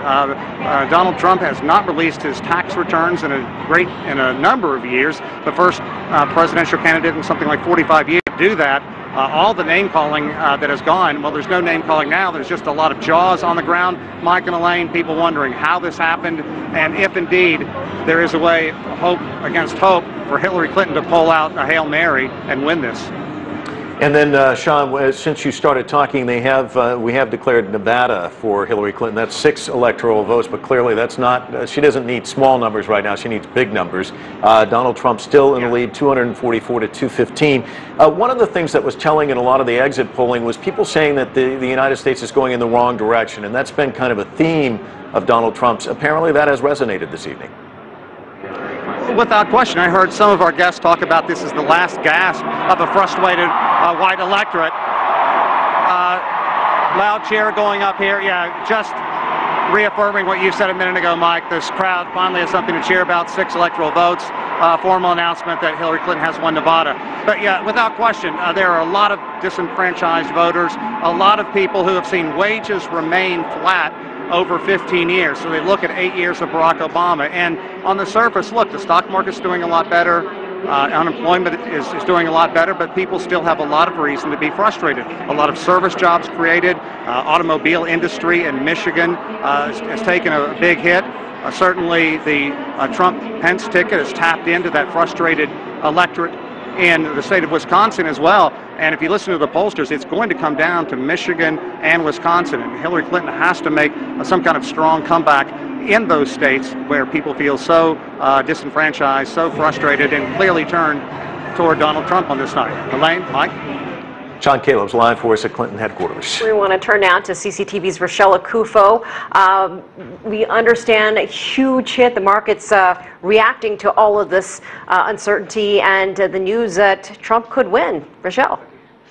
[SPEAKER 3] Donald Trump has not released his tax returns in a number of years. The first presidential candidate in something like 45 years to do that. All the name-calling that has gone, well, there's no name-calling now. There's just a lot of jaws on the ground. Mike and Elaine, people wondering how this happened, and if indeed there is a way, hope against hope, for Hillary Clinton to pull out a Hail Mary and win this.
[SPEAKER 1] And then, Sean, since you started talking, we have declared Nevada for Hillary Clinton. That's 6 electoral votes, but clearly that's not, she doesn't need small numbers right now. She needs big numbers. Donald Trump still in the lead, 244 to 215. One of the things that was telling in a lot of the exit polling was people saying that the United States is going in the wrong direction, and that's been kind of a theme of Donald Trump's. Apparently that has resonated this evening.
[SPEAKER 3] Without question, I heard some of our guests talk about this as the last gasp of a frustrated white electorate. Loud cheer going up here. Yeah, just reaffirming what you said a minute ago, Mike. This crowd finally has something to cheer about. 6 electoral votes. Formal announcement that Hillary Clinton has won Nevada. But yeah, without question, there are a lot of disenfranchised voters, a lot of people who have seen wages remain flat over 15 years. So they look at 8 years of Barack Obama, and on the surface, look, the stock market's doing a lot better, unemployment is doing a lot better, but people still have a lot of reason to be frustrated. A lot of service jobs created, automobile industry in Michigan has taken a big hit. Certainly the Trump-Pence ticket has tapped into that frustrated electorate in the state of Wisconsin as well. And if you listen to the pollsters, it's going to come down to Michigan and Wisconsin. And Hillary Clinton has to make some kind of strong comeback in those states where people feel so disenfranchised, so frustrated, and clearly turn toward Donald Trump on this night. Elaine, Mike?
[SPEAKER 1] John Caleb's live for us at Clinton headquarters.
[SPEAKER 2] We want to turn now to CCTV's Rochelle Akufo. We understand a huge hit. The market's reacting to all of this uncertainty and the news that Trump could win. Rochelle.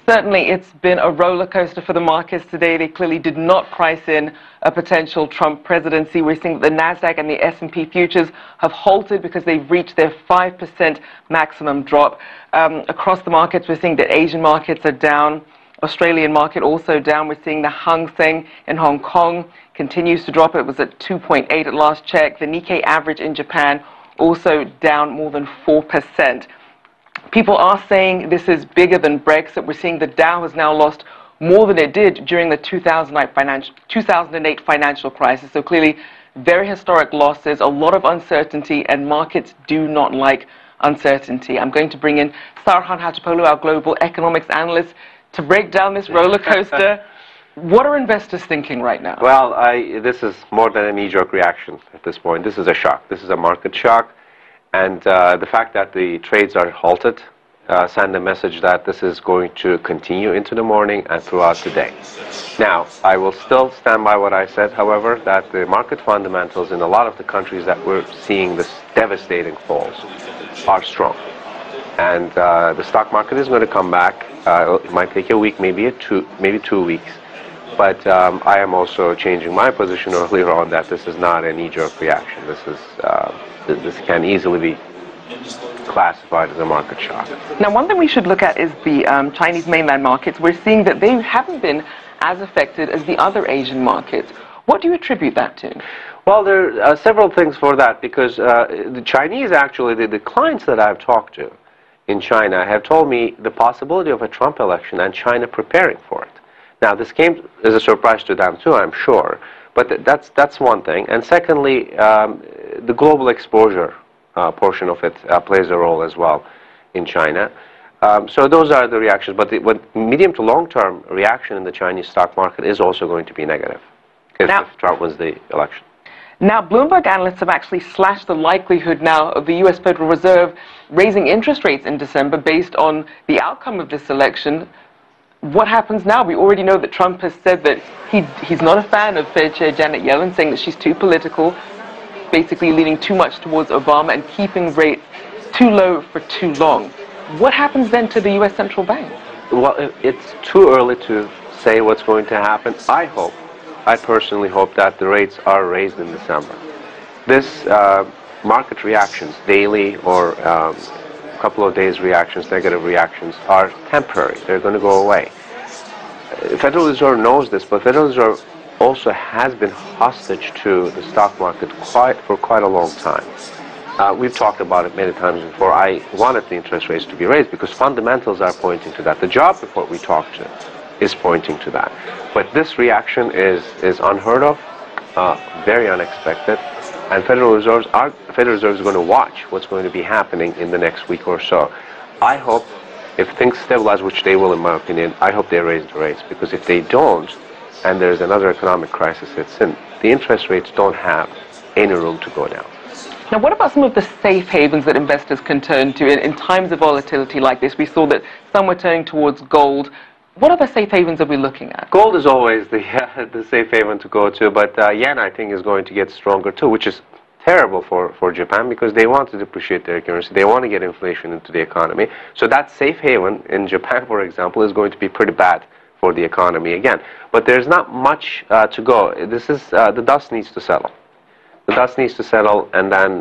[SPEAKER 16] Certainly, it's been a roller coaster for the markets today. They clearly did not price in a potential Trump presidency. We're seeing that the Nasdaq and the S&P futures have halted because they've reached their 5% maximum drop. Across the markets, we're seeing that Asian markets are down. Australian market also down. We're seeing the Hang Seng in Hong Kong continues to drop. It was at 2.8 at last check. The Nikkei average in Japan also down more than 4%. People are saying this is bigger than Brexit. We're seeing the Dow has now lost more than it did during the 2008 financial crisis. So clearly, very historic losses, a lot of uncertainty, and markets do not like uncertainty. I'm going to bring in Sarhan Hatipolu, our global economics analyst, to break down this roller coaster. What are investors thinking right now?
[SPEAKER 17] Well, this is more than a knee-jerk reaction at this point. This is a shock. This is a market shock. And the fact that the trades are halted send a message that this is going to continue into the morning and throughout the day. Now, I will still stand by what I said, however, that the market fundamentals in a lot of the countries that we're seeing this devastating falls are strong. And the stock market is going to come back. It might take a week, maybe 2 weeks. But I am also changing my position earlier on that this is not a knee-jerk reaction. This can easily be classified as a market shock.
[SPEAKER 16] Now, one thing we should look at is the Chinese mainland markets. We're seeing that they haven't been as affected as the other Asian markets. What do you attribute that to?
[SPEAKER 17] Well, there are several things for that, because the Chinese, actually, the clients that I've talked to in China have told me the possibility of a Trump election and China preparing for it. Now, this came as a surprise to them too, I'm sure, but that's one thing. And secondly, the global exposure portion of it plays a role as well in China. So those are the reactions, but the medium to long-term reaction in the Chinese stock market is also going to be negative if Trump wins the election.
[SPEAKER 16] Now, Bloomberg analysts have actually slashed the likelihood now of the U.S. Federal Reserve raising interest rates in December based on the outcome of this election. What happens now? We already know that Trump has said that he's not a fan of Fed Chair Janet Yellen, saying that she's too political, basically leaning too much towards Obama and keeping rates too low for too long. What happens then to the U.S. Central Bank?
[SPEAKER 17] Well, it's too early to say what's going to happen. I personally hope that the rates are raised in December. This market reactions, daily or couple of days reactions, negative reactions, are temporary. They're going to go away. Federal Reserve knows this, but Federal Reserve also has been hostage to the stock market for quite a long time. We've talked about it many times before. I wanted the interest rates to be raised because fundamentals are pointing to that. The job report we talked to is pointing to that. But this reaction is unheard of, very unexpected. And Federal Reserve is going to watch what's going to be happening in the next week or so. I hope, if things stabilize, which they will in my opinion, I hope they raise the rates, because if they don't, and there's another economic crisis hits in, the interest rates don't have any room to go down.
[SPEAKER 16] Now, what about some of the safe havens that investors can turn to in times of volatility like this? We saw that some were turning towards gold. What other safe havens are we looking at?
[SPEAKER 17] Gold is always the safe haven to go to, but yen, I think, is going to get stronger too, which is terrible for Japan, because they want to depreciate their currency. They want to get inflation into the economy. So that safe haven in Japan, for example, is going to be pretty bad for the economy again. But there's not much to go. This is the dust needs to settle. The dust needs to settle, and then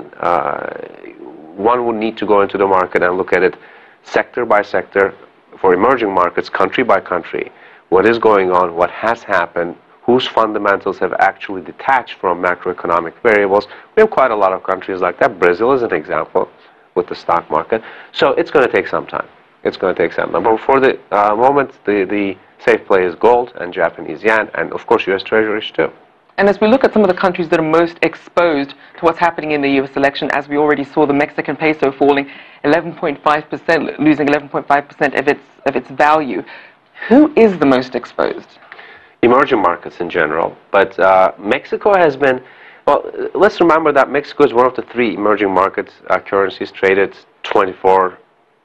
[SPEAKER 17] one would need to go into the market and look at it sector by sector, for emerging markets, country by country, what is going on, what has happened, whose fundamentals have actually detached from macroeconomic variables. We have quite a lot of countries like that. Brazil is an example with the stock market. So it's going to take some time. It's going to take some time. But for the moment, the safe play is gold and Japanese yen, and of course U.S. Treasuries too.
[SPEAKER 16] And as we look at some of the countries that are most exposed to what's happening in the U.S. election, as we already saw the Mexican peso falling 11.5%, losing 11.5% of its value, who is the most exposed?
[SPEAKER 17] Emerging markets in general. But Mexico has been, well, let's remember that Mexico is one of the 3 emerging markets currencies traded 24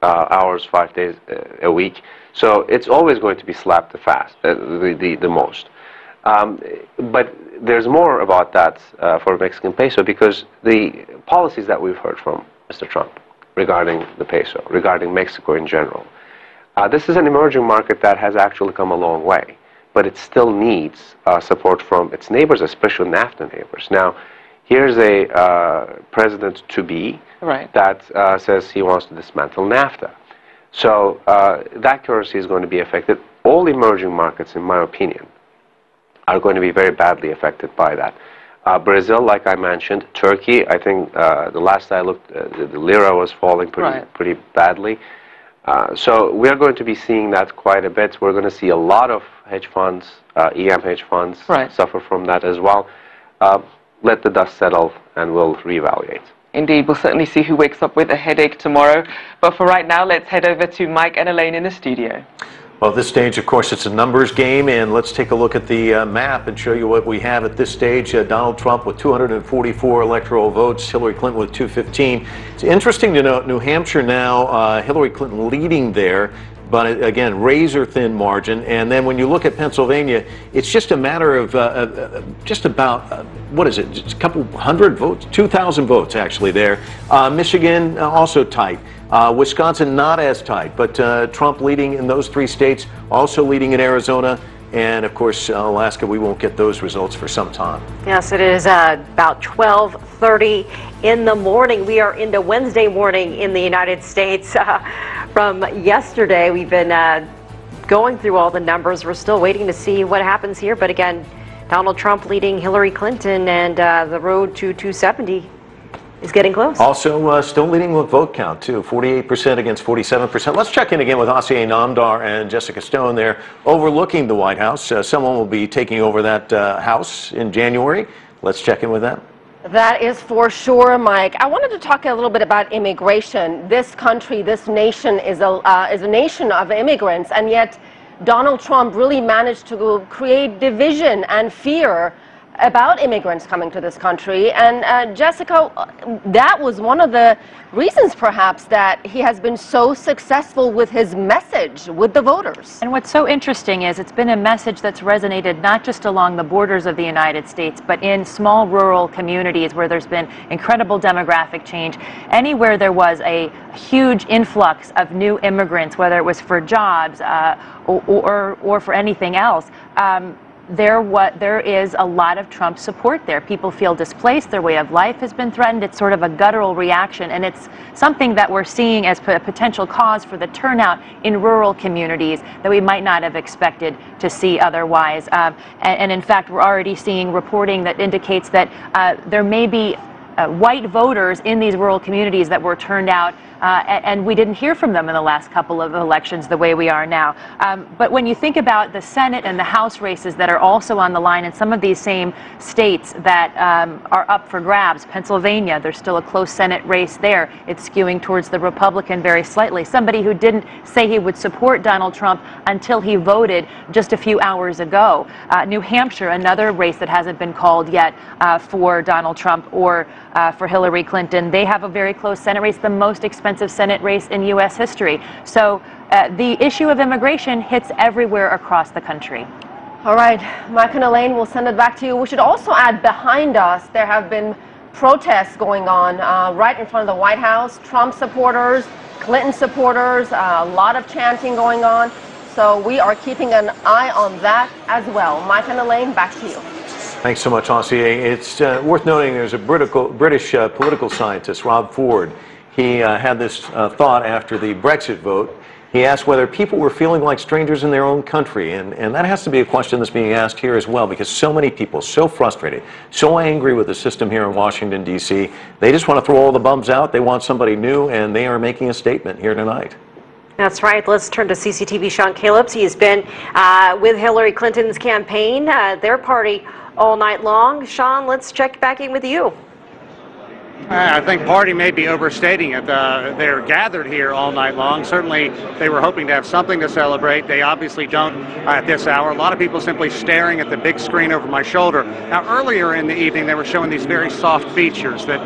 [SPEAKER 17] hours, 5 days a week. So it's always going to be slapped the most. But there's more about that for Mexican peso, because the policies that we've heard from Mr. Trump regarding the peso, regarding Mexico in general, this is an emerging market that has actually come a long way, but it still needs support from its neighbors, especially NAFTA neighbors. Now, here's a president-to-be that says he wants to dismantle NAFTA. So that currency is going to be affected. All emerging markets, in my opinion, are going to be very badly affected by that. Brazil, like I mentioned, Turkey, I think the last I looked, the lira was falling pretty badly. So we are going to be seeing that quite a bit. We're going to see a lot of hedge funds, EM hedge funds, suffer from that as well. Let the dust settle and we'll reevaluate.
[SPEAKER 16] Indeed, we'll certainly see who wakes up with a headache tomorrow. But for right now, let's head over to Mike and Elaine in the studio.
[SPEAKER 1] Well, at this stage, of course, it's a numbers game, and let's take a look at the map and show you what we have at this stage. Donald Trump with 244 electoral votes, Hillary Clinton with 215. It's interesting to note New Hampshire now, Hillary Clinton leading there, but again, razor-thin margin. And then when you look at Pennsylvania, it's just a matter of just about, what is it, just a couple hundred votes, 2,000 votes actually there. Michigan also tight. Wisconsin not as tight, but Trump leading in those 3 states, also leading in Arizona, and of course Alaska. We won't get those results for some time.
[SPEAKER 2] Yes, it is about 12:30 in the morning. We are into Wednesday morning in the United States. From yesterday, we've been going through all the numbers. We're still waiting to see what happens here, but again, Donald Trump leading Hillary Clinton, and the road to 270 is getting close. Also
[SPEAKER 1] still leading with vote count, too, 48% against 47%. Let's check in again with Asier Namdar and Jessica Stone there overlooking the White House. Someone will be taking over that House in January. Let's check in with them.
[SPEAKER 8] That is for sure, Mike. I wanted to talk a little bit about immigration. This country, this nation is a nation of immigrants, and yet Donald Trump really managed to create division and fear about immigrants coming to this country. And Jessica, that was one of the reasons perhaps that he has been so successful with his message with the voters.
[SPEAKER 9] And what's so interesting is it's been a message that's resonated not just along the borders of the United States, but in small rural communities where there's been incredible demographic change. Anywhere there was a huge influx of new immigrants, whether it was for jobs or for anything else, there is a lot of Trump support there. People feel displaced, their way of life has been threatened. It's sort of a guttural reaction, and it's something that we're seeing as a potential cause for the turnout in rural communities that we might not have expected to see otherwise. And in fact, we're already seeing reporting that indicates that there may be white voters in these rural communities that were turned out, and we didn't hear from them in the last couple of elections the way we are now. But when you think about the Senate and the House races that are also on the line in some of these same states that are up for grabs, Pennsylvania, there's still a close Senate race there. It's skewing towards the Republican very slightly. Somebody who didn't say he would support Donald Trump until he voted just a few hours ago. New Hampshire, another race that hasn't been called yet for Donald Trump or for Hillary Clinton. They have a very close Senate race, the most expensive Senate race in U.S. history. So the issue of immigration hits everywhere across the country.
[SPEAKER 8] All right, Mike and Elaine, we'll send it back to you. We should also add behind us, there have been protests going on right in front of the White House. Trump supporters, Clinton supporters, a lot of chanting going on. So we are keeping an eye on that as well. Mike and Elaine, back to you.
[SPEAKER 1] Thanks so much, Asier. It's worth noting there's a British political scientist, Rob Ford. He had this thought after the Brexit vote. He asked whether people were feeling like strangers in their own country. And that has to be a question that's being asked here as well, because so many people, so frustrated, so angry with the system here in Washington, D.C., they just want to throw all the bums out. They want somebody new, and they are making a statement here tonight.
[SPEAKER 2] That's right. Let's turn to CCTV Sean Caleb's. He has been with Hillary Clinton's campaign, their party, all night long. Sean, let's check back in with you.
[SPEAKER 3] I think party may be overstating it. They're gathered here all night long. Certainly, they were hoping to have something to celebrate. They obviously don't at this hour. A lot of people simply staring at the big screen over my shoulder. Now, earlier in the evening, they were showing these very soft features that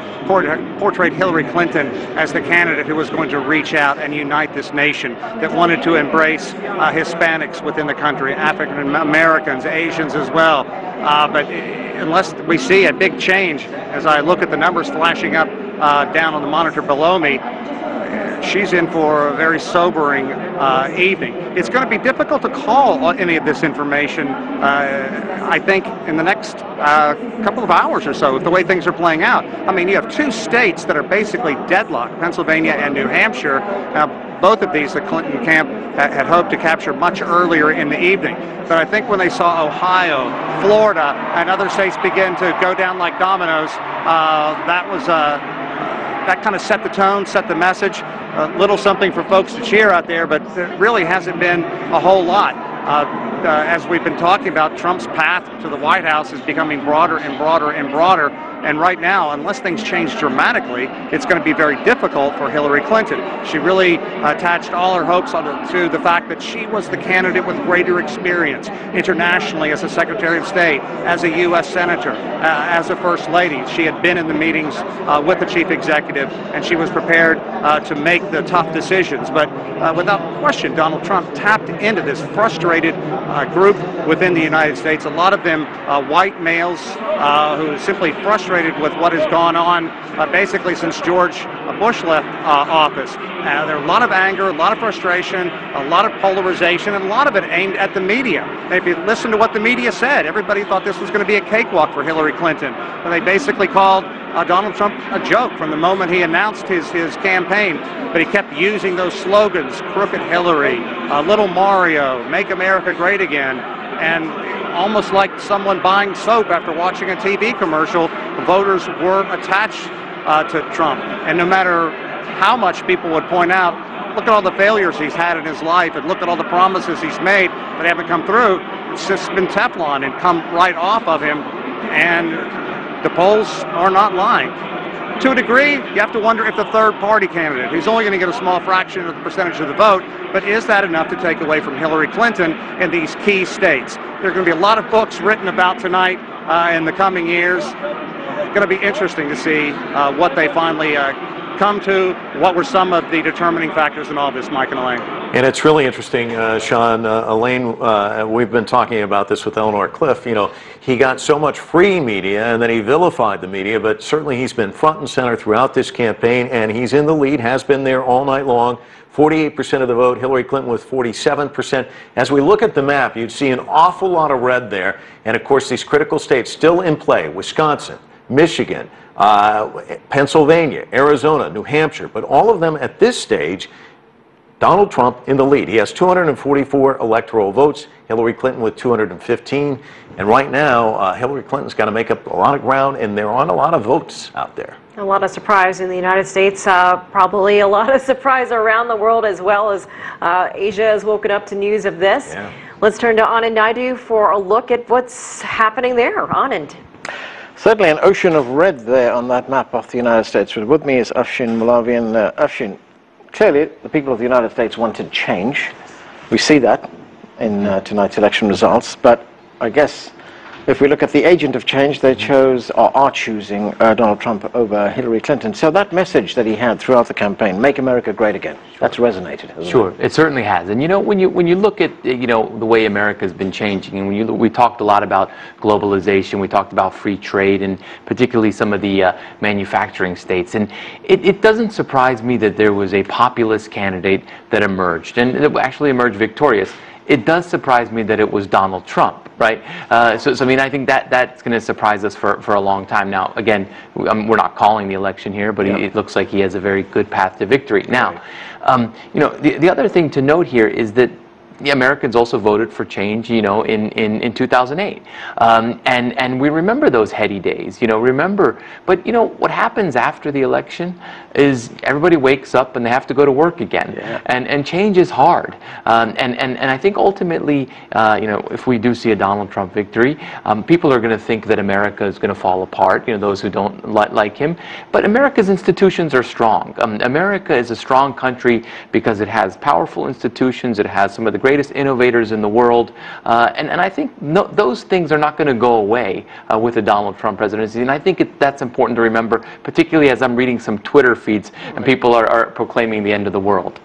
[SPEAKER 3] portrayed Hillary Clinton as the candidate who was going to reach out and unite this nation, that wanted to embrace Hispanics within the country, African Americans, Asians as well. But unless we see a big change, as I look at the numbers flashing up down on the monitor below me, she's in for a very sobering evening. It's going to be difficult to call any of this information, I think, in the next couple of hours or so, with the way things are playing out. I mean, you have 2 states that are basically deadlocked, Pennsylvania and New Hampshire. Now, both of these, the Clinton camp had hoped to capture much earlier in the evening. But I think when they saw Ohio, Florida, and other states begin to go down like dominoes, that kind of set the tone, set the message. A little something for folks to cheer out there, but there really hasn't been a whole lot. As we've been talking about, Trump's path to the White House is becoming broader and broader and broader. And right now, unless things change dramatically, it's going to be very difficult for Hillary Clinton. She really attached all her hopes to the fact that she was the candidate with greater experience internationally as a Secretary of State, as a U.S. Senator, as a First Lady. She had been in the meetings with the Chief Executive, and she was prepared to make the tough decisions. But without question, Donald Trump tapped into this frustrated group within the United States, a lot of them white males who are simply frustrated with what has gone on basically since George Bush left office. There are a lot of anger, a lot of frustration, a lot of polarization, and a lot of it aimed at the media. If you listen to what the media said, everybody thought this was going to be a cakewalk for Hillary Clinton. And they basically called Donald Trump a joke from the moment he announced his campaign. But he kept using those slogans, Crooked Hillary, Little Mario, Make America Great Again, and almost like someone buying soap after watching a TV commercial, voters were attached to Trump. And no matter how much people would point out, look at all the failures he's had in his life, and look at all the promises he's made that haven't come through, it's just been Teflon and come right off of him. And the polls are not lying. To a degree, you have to wonder if the third-party candidate, who's only going to get a small fraction of the percentage of the vote, but is that enough to take away from Hillary Clinton in these key states? There are going to be a lot of books written about tonight in the coming years. It's going to be interesting to see what they finally come to. What were some of the determining factors in all this, Mike and Elaine?
[SPEAKER 1] And it's really interesting, Sean. Elaine, we've been talking about this with Eleanor Cliff. You know, he got so much free media and then he vilified the media, but certainly he's been front and center throughout this campaign, and he's in the lead, has been there all night long. 48% of the vote, Hillary Clinton with 47%. As we look at the map, you'd see an awful lot of red there. And of course, these critical states still in play: Wisconsin, Michigan, Pennsylvania, Arizona, New Hampshire. But all of them at this stage, Donald Trump in the lead. He has 244 electoral votes, Hillary Clinton with 215. And right now, Hillary Clinton's got to make up a lot of ground, and there aren't a lot of votes out there.
[SPEAKER 2] A lot of surprise in the United States, probably a lot of surprise around the world as well, as Asia has woken up to news of this. Yeah. Let's turn to Anand Naidu for a look at what's happening there. Anand.
[SPEAKER 10] Certainly an ocean of red there on that map of the United States. With me is Afshin Malavian. Afshin, clearly the people of the United States wanted change. We see that in tonight's election results, but I guess if we look at the agent of change, they chose, or are choosing, Donald Trump over Hillary Clinton. So that message that he had throughout the campaign, make America great again, that's resonated, hasn't it?
[SPEAKER 18] Sure, it certainly has. And you know, when you look at the way America's been changing, and we talked a lot about globalization, we talked about free trade, and particularly some of the manufacturing states. And it doesn't surprise me that there was a populist candidate that emerged, and it actually emerged victorious. It does surprise me that it was Donald Trump, right? So I mean, I think that's going to surprise us for a long time. Now, again, we're not calling the election here, but it looks like he has a very good path to victory. Now, you know, the other thing to note here is that the Americans also voted for change, you know, in 2008. And we remember those heady days, you know, but you know, what happens after the election is everybody wakes up and they have to go to work again. Yeah. And change is hard. And I think ultimately, you know, if we do see a Donald Trump victory, people are going to think that America is going to fall apart, you know, those who don't like him. But America's institutions are strong. America is a strong country because it has powerful institutions, it has some of the greatest innovators in the world, and I think those things are not going to go away with a Donald Trump presidency, and I think that's important to remember, particularly as I'm reading some Twitter feeds and people are proclaiming the end of the world.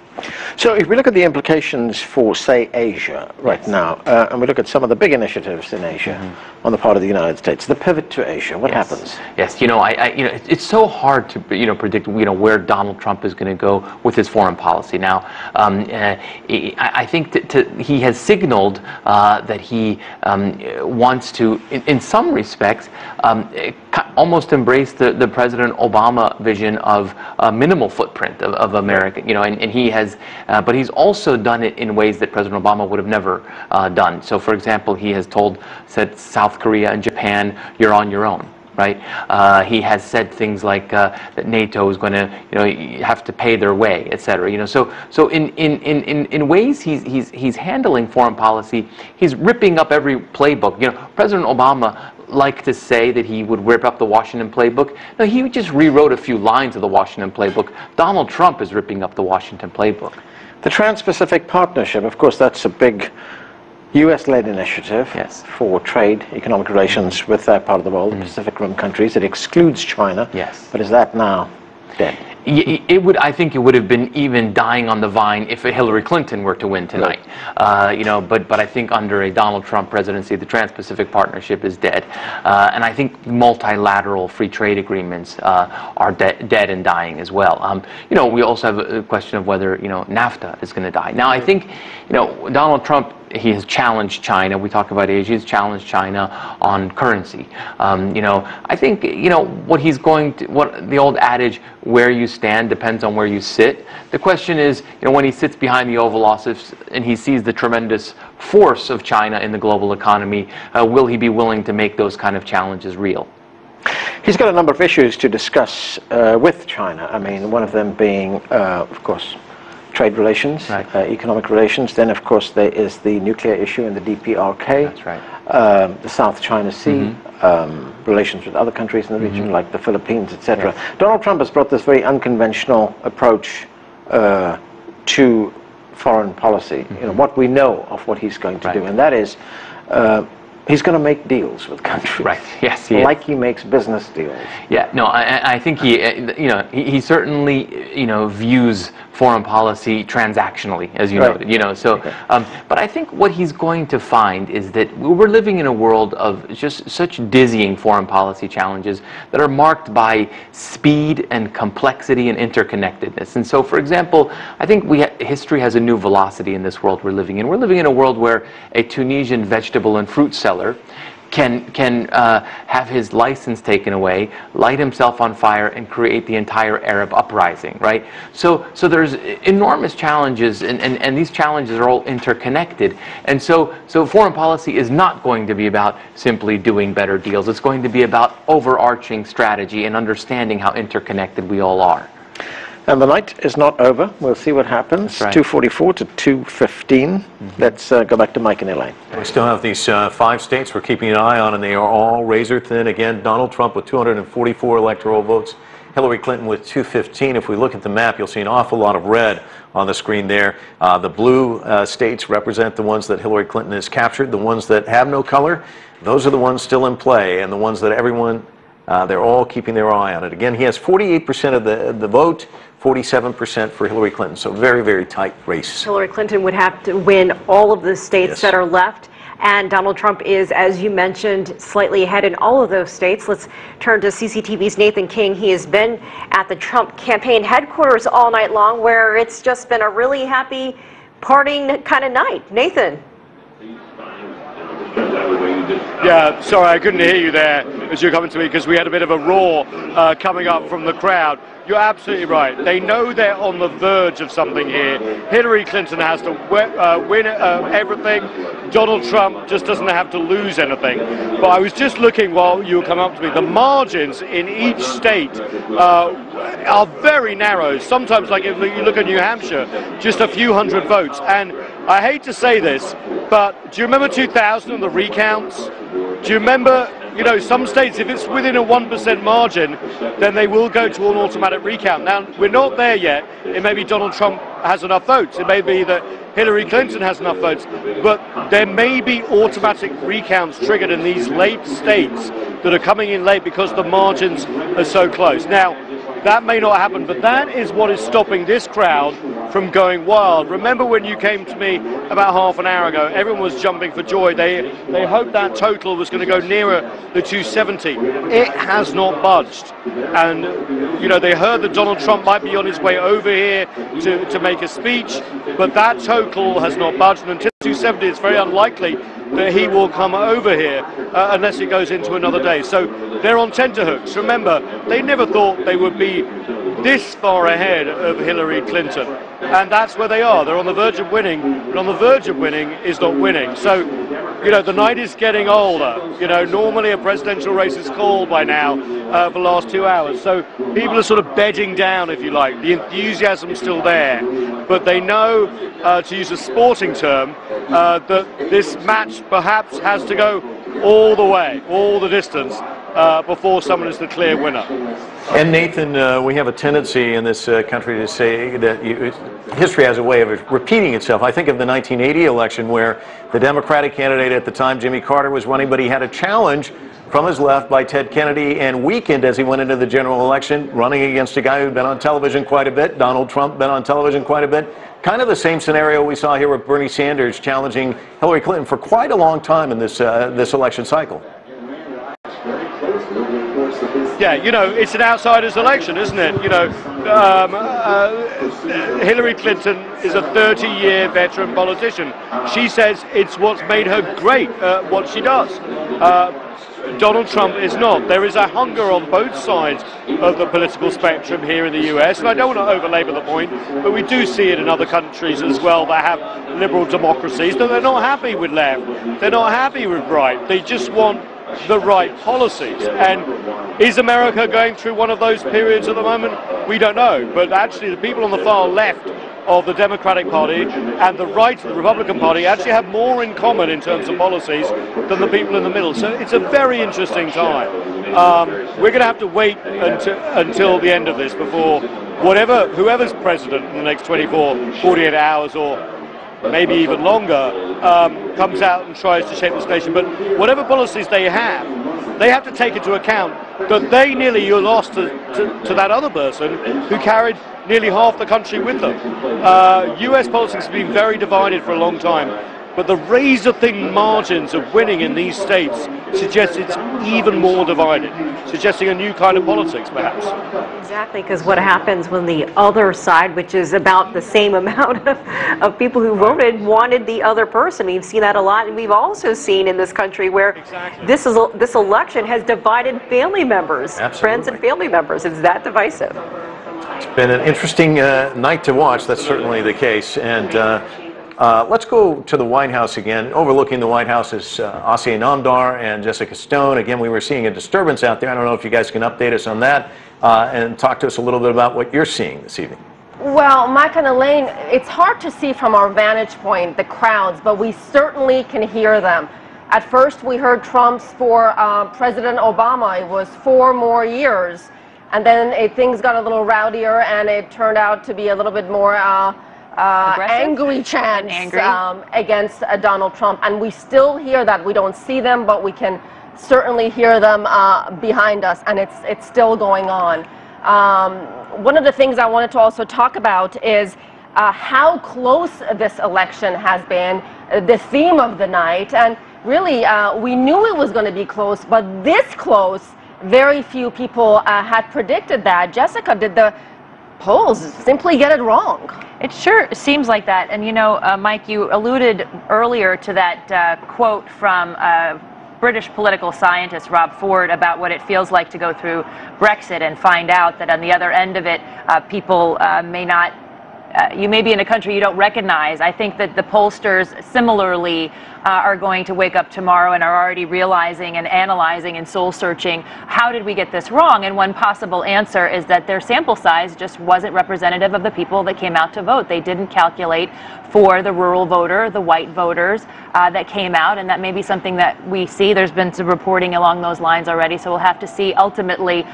[SPEAKER 10] So if we look at the implications for, say, Asia right now, and we look at some of the big initiatives in Asia on the part of the United States, the pivot to Asia, what happens?
[SPEAKER 18] Yes, you know, you know, it's so hard to predict, you know, where Donald Trump is going to go with his foreign policy. Now, I think he has signaled that he wants to, in some respects, almost embrace the President Obama vision of a minimal footprint of America. You know, and he has, but he's also done it in ways that President Obama would have never done. So, for example, he has said South Korea and Japan, you're on your own. right? He has said things like that NATO is going to, have to pay their way, etc. So in ways he's handling foreign policy. He's ripping up every playbook. President Obama liked to say that he would rip up the Washington playbook. No, he just rewrote a few lines of the Washington playbook. Donald Trump is ripping up the Washington playbook.
[SPEAKER 10] The Trans-Pacific Partnership, of course, that's a big US-led initiative for trade, economic relations with that part of the world, the Pacific Rim countries. It excludes China.
[SPEAKER 18] Yes.
[SPEAKER 10] But is that now dead?
[SPEAKER 18] I think it would have been even dying on the vine if Hillary Clinton were to win tonight. But I think under a Donald Trump presidency, the Trans-Pacific Partnership is dead. And I think multilateral free trade agreements are dead and dying as well. We also have a question of whether, NAFTA is going to die. Now, I think, Donald Trump, he has challenged China. We talk about Asia. He's challenged China on currency. I think, what he's going to, what the old adage, where you stand depends on where you sit. The question is, when he sits behind the Oval Office and he sees the tremendous force of China in the global economy, will he be willing to make those kind of challenges real?
[SPEAKER 10] He's got a number of issues to discuss with China. I mean, one of them being, of course, trade relations, economic relations. Then, of course, there is the nuclear issue in the DPRK.
[SPEAKER 18] That's right.
[SPEAKER 10] The South China Sea, relations with other countries in the region, like the Philippines, etc. Donald Trump has brought this very unconventional approach to foreign policy. What we know of what he's going to do, and that is he's going to make deals with countries.
[SPEAKER 18] Right. Yes.
[SPEAKER 10] Like he makes business deals.
[SPEAKER 18] Yeah. No. I think he certainly views foreign policy transactionally, as you noted. But I think what he's going to find is that we're living in a world of just such dizzying foreign policy challenges that are marked by speed and complexity and interconnectedness. And so, for example, I think history has a new velocity in this world we're living in. We're living in a world where a Tunisian vegetable and fruit seller can have his license taken away, light himself on fire, and create the entire Arab uprising, right? So there's enormous challenges, and these challenges are all interconnected. And so foreign policy is not going to be about simply doing better deals. It's going to be about overarching strategy and understanding how interconnected we all are.
[SPEAKER 10] And the night is not over. We'll see what happens. 2:44 to 2:15. Let's go back to Mike and Elaine.
[SPEAKER 1] We still have these 5 states we're keeping an eye on, and they are all razor thin. Again, Donald Trump with 244 electoral votes, Hillary Clinton with 215. If we look at the map, you'll see an awful lot of red on the screen there. The blue states represent the ones that Hillary Clinton has captured. The ones that have no color, those are the ones still in play, and the ones that everyone, they're all keeping their eye on it. Again, he has 48% of the vote, 47% for Hillary Clinton. So very, very tight race.
[SPEAKER 2] Hillary Clinton would have to win all of the states that are left. And Donald Trump is, as you mentioned, slightly ahead in all of those states. Let's turn to CCTV's Nathan King. He has been at the Trump campaign headquarters all night long, where it's just been a really happy partying kind of night. Nathan.
[SPEAKER 4] Yeah, sorry, I couldn't hear you there as you were coming to me because we had a bit of a roar coming up from the crowd. You're absolutely right. They know they're on the verge of something here. Hillary Clinton has to win everything. Donald Trump just doesn't have to lose anything. But I was just looking while you were coming up to me. The margins in each state are very narrow. Sometimes, like if you look at New Hampshire, just a few hundred votes. And I hate to say this, but do you remember 2000 and the recounts? Do you remember, some states, if it's within a 1% margin, then they will go to an automatic recount. Now, we're not there yet. It may be Donald Trump has enough votes. It may be that Hillary Clinton has enough votes. But there may be automatic recounts triggered in these late states that are coming in late because the margins are so close. Now, that may not happen, but that is what is stopping this crowd from going wild. Remember when you came to me about half an hour ago, everyone was jumping for joy. They hoped that total was going to go nearer the 270. It has not budged. And, they heard that Donald Trump might be on his way over here to make a speech, but that total has not budged. And until 270, it's very unlikely that he will come over here unless it goes into another day. So they're on tenterhooks. Remember, they never thought they would be this far ahead of Hillary Clinton. And that's where they are. They're on the verge of winning, but on the verge of winning is not winning. So you know, the night is getting older. You know, normally a presidential race is called by now for the last 2 hours. So people are sort of bedding down, if you like. The enthusiasm's still there. But they know, to use a sporting term, that this match perhaps has to go all the way, all the distance, before someone is the clear winner.
[SPEAKER 1] And Nathan, we have a tendency in this country to say that history has a way of repeating itself. I think of the 1980 election where the Democratic candidate at the time, Jimmy Carter, was running, but he had a challenge from his left by Ted Kennedy, and weakened as he went into the general election, running against a guy who'd been on television quite a bit. Donald Trump been on television quite a bit. Kind of the same scenario we saw here with Bernie Sanders challenging Hillary Clinton for quite a long time in this election cycle.
[SPEAKER 4] Yeah, you know, it's an outsider's election, isn't it? You know, Hillary Clinton is a 30-year veteran politician. She says it's what's made her great, what she does. Donald Trump is not. There is a hunger on both sides of the political spectrum here in the US, and I don't want to over-labor the point, but we do see it in other countries as well that have liberal democracies, that they're not happy with left, they're not happy with right, they just want the right policies. And is America going through one of those periods at the moment? We don't know, but actually the people on the far left of the Democratic Party and the right of the Republican Party actually have more in common in terms of policies than the people in the middle. So it's a very interesting time. We're going to have to wait until the end of this before whoever's president in the next 24, 48 hours or maybe even longer, comes out and tries to shape this nation. But whatever policies they have to take into account that they nearly lost to that other person who carried nearly half the country with them. US politics has been very divided for a long time, but the razor-thin margins of winning in these states suggests it's even more divided, suggesting a new kind of politics, perhaps.
[SPEAKER 2] Exactly, because what happens when the other side, which is about the same amount of people who voted, wanted the other person? We've seen that a lot, and we've also seen in this country where this election has divided family members, friends and family members. It's that divisive.
[SPEAKER 1] It's been an interesting night to watch. That's certainly the case. And let's go to the White House again. Overlooking the White House is Asiya Namdar and Jessica Stone. Again, we were seeing a disturbance out there. I don't know if you guys can update us on that and talk to us a little bit about what you're seeing this evening.
[SPEAKER 8] Well, Mike and Elaine, it's hard to see from our vantage point the crowds, but we certainly can hear them. At first, we heard trumps for President Obama. It was 4 more years. And then things got a little rowdier, and it turned out to be a little bit more angry chants against Donald Trump. And we still hear that. We don't see them, but we can certainly hear them behind us, and it's still going on. One of the things I wanted to also talk about is how close this election has been, the theme of the night. And really, we knew it was going to be close, but this close, very few people had predicted that. Jessica, did the polls simply get it wrong?
[SPEAKER 9] It sure seems like that. And you know, Mike, you alluded earlier to that quote from British political scientist Rob Ford about what it feels like to go through Brexit and find out that on the other end of it, people may not, you may be in a country you don't recognize. I think that the pollsters similarly are going to wake up tomorrow and are already realizing and analyzing and soul-searching, how did we get this wrong? And one possible answer is that their sample size just wasn't representative of the people that came out to vote. They didn't calculate for the rural voter, the white voters that came out, and that may be something that we see. There's been some reporting along those lines already, so we'll have to see ultimately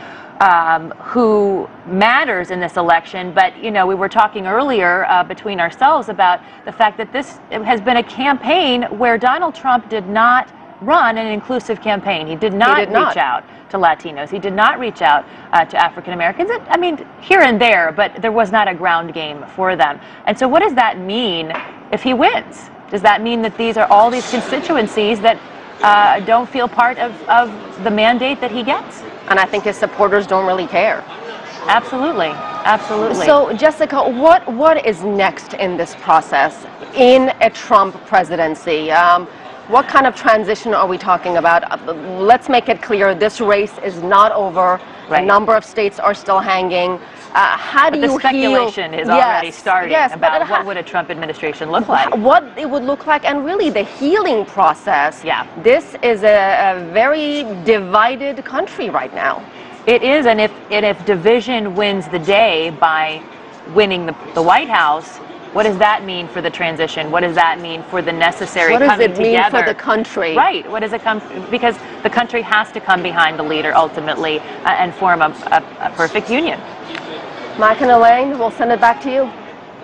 [SPEAKER 9] who matters in this election. But you know, we were talking earlier between ourselves about the fact that this has been a campaign where Donald Trump did not run an inclusive campaign. He did not reach out to Latinos. He did not reach out to African Americans. I mean, here and there, but there was not a ground game for them. And so what does that mean if he wins? Does that mean that these are all these constituencies that don't feel part of the mandate that he gets?
[SPEAKER 8] And I think his supporters don't really care.
[SPEAKER 9] Absolutely, absolutely.
[SPEAKER 8] So, Jessica, what is next in this process in a Trump presidency? What kind of transition are we talking about? Let's make it clear, this race is not over.
[SPEAKER 9] Right.
[SPEAKER 8] A number of states are still hanging. How do
[SPEAKER 9] But
[SPEAKER 8] you
[SPEAKER 9] the speculation
[SPEAKER 8] heal?
[SPEAKER 9] is already starting about
[SPEAKER 8] but
[SPEAKER 9] what would a Trump administration look like.
[SPEAKER 8] What it would look like, and really the healing process.
[SPEAKER 9] Yeah.
[SPEAKER 8] This is a very divided country right now.
[SPEAKER 9] It is, and if division wins the day by winning the White House, what does that mean for the transition? What does that mean for the necessary coming together?
[SPEAKER 8] What does it mean for the country?
[SPEAKER 9] Right. What does it come? Because the country has to come behind the leader ultimately and form a perfect union.
[SPEAKER 8] Mike and Elaine, we'll send it back to you.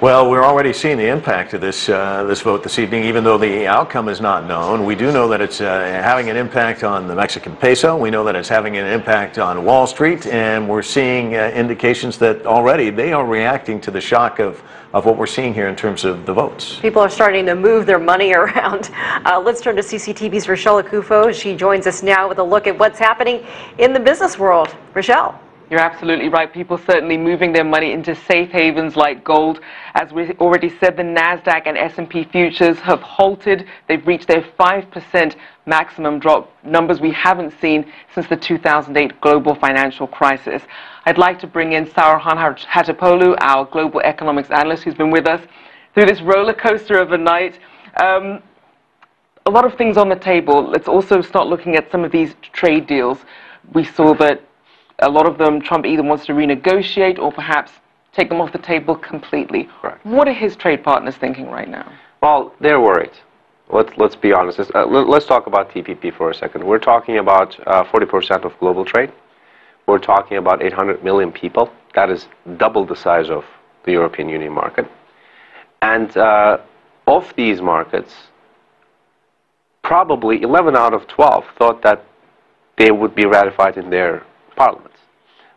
[SPEAKER 1] Well, we're already seeing the impact of this vote this evening, even though the outcome is not known. We do know that it's having an impact on the Mexican peso. We know that it's having an impact on Wall Street, and we're seeing indications that already they are reacting to the shock of what we're seeing here in terms of the votes.
[SPEAKER 2] People are starting to move their money around. Let's turn to CCTV's Rochelle Akufo. She joins us now with a look at what's happening in the business world. Rochelle.
[SPEAKER 16] You're absolutely right. People certainly moving their money into safe havens like gold. As we already said, the NASDAQ and S&P futures have halted. They've reached their 5% maximum drop, numbers we haven't seen since the 2008 global financial crisis. I'd like to bring in Saruhan Hatipolu, our global economics analyst, who's been with us through this roller coaster of a night. A lot of things on the table. Let's also start looking at some of these trade deals. We saw that a lot of them, Trump either wants to renegotiate or perhaps take them off the table completely.
[SPEAKER 17] Correct.
[SPEAKER 16] What are his trade partners thinking right now?
[SPEAKER 17] Well, they're worried. Let's be honest. Let's talk about TPP for a second. We're talking about 40% of global trade. We're talking about 800 million people. That is double the size of the European Union market. And of these markets, probably 11 out of 12 thought that they would be ratified in their parliaments.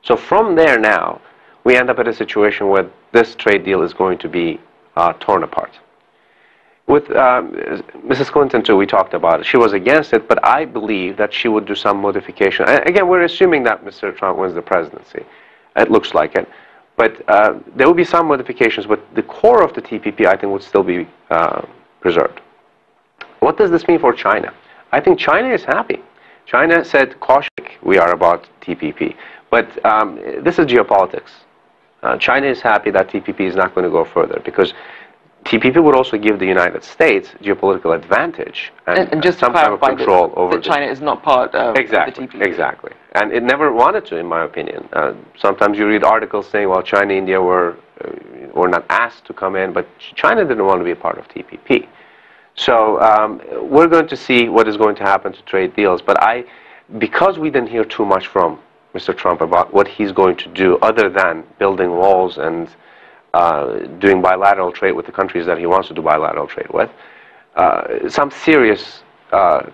[SPEAKER 17] So from there now, we end up at a situation where this trade deal is going to be torn apart. With Mrs. Clinton, too, we talked about it. She was against it, but I believe that she would do some modification. And again, we're assuming that Mr. Trump wins the presidency. It looks like it. But there will be some modifications, but the core of the TPP, I think, would still be preserved. What does this mean for China? I think China is happy. China said cautiously we are about TPP. But this is geopolitics. China is happy that TPP is not going to go further because TPP would also give the United States geopolitical advantage and
[SPEAKER 16] just
[SPEAKER 17] some kind of control over
[SPEAKER 16] that China is not part of the TPP.
[SPEAKER 17] Exactly. And it never wanted to, in my opinion. Sometimes you read articles saying, well, China and India were not asked to come in, but China didn't want to be a part of TPP. So we're going to see what is going to happen to trade deals. But because we didn't hear too much from Mr. Trump about what he's going to do other than building walls and doing bilateral trade with the countries that he wants to do bilateral trade with, some serious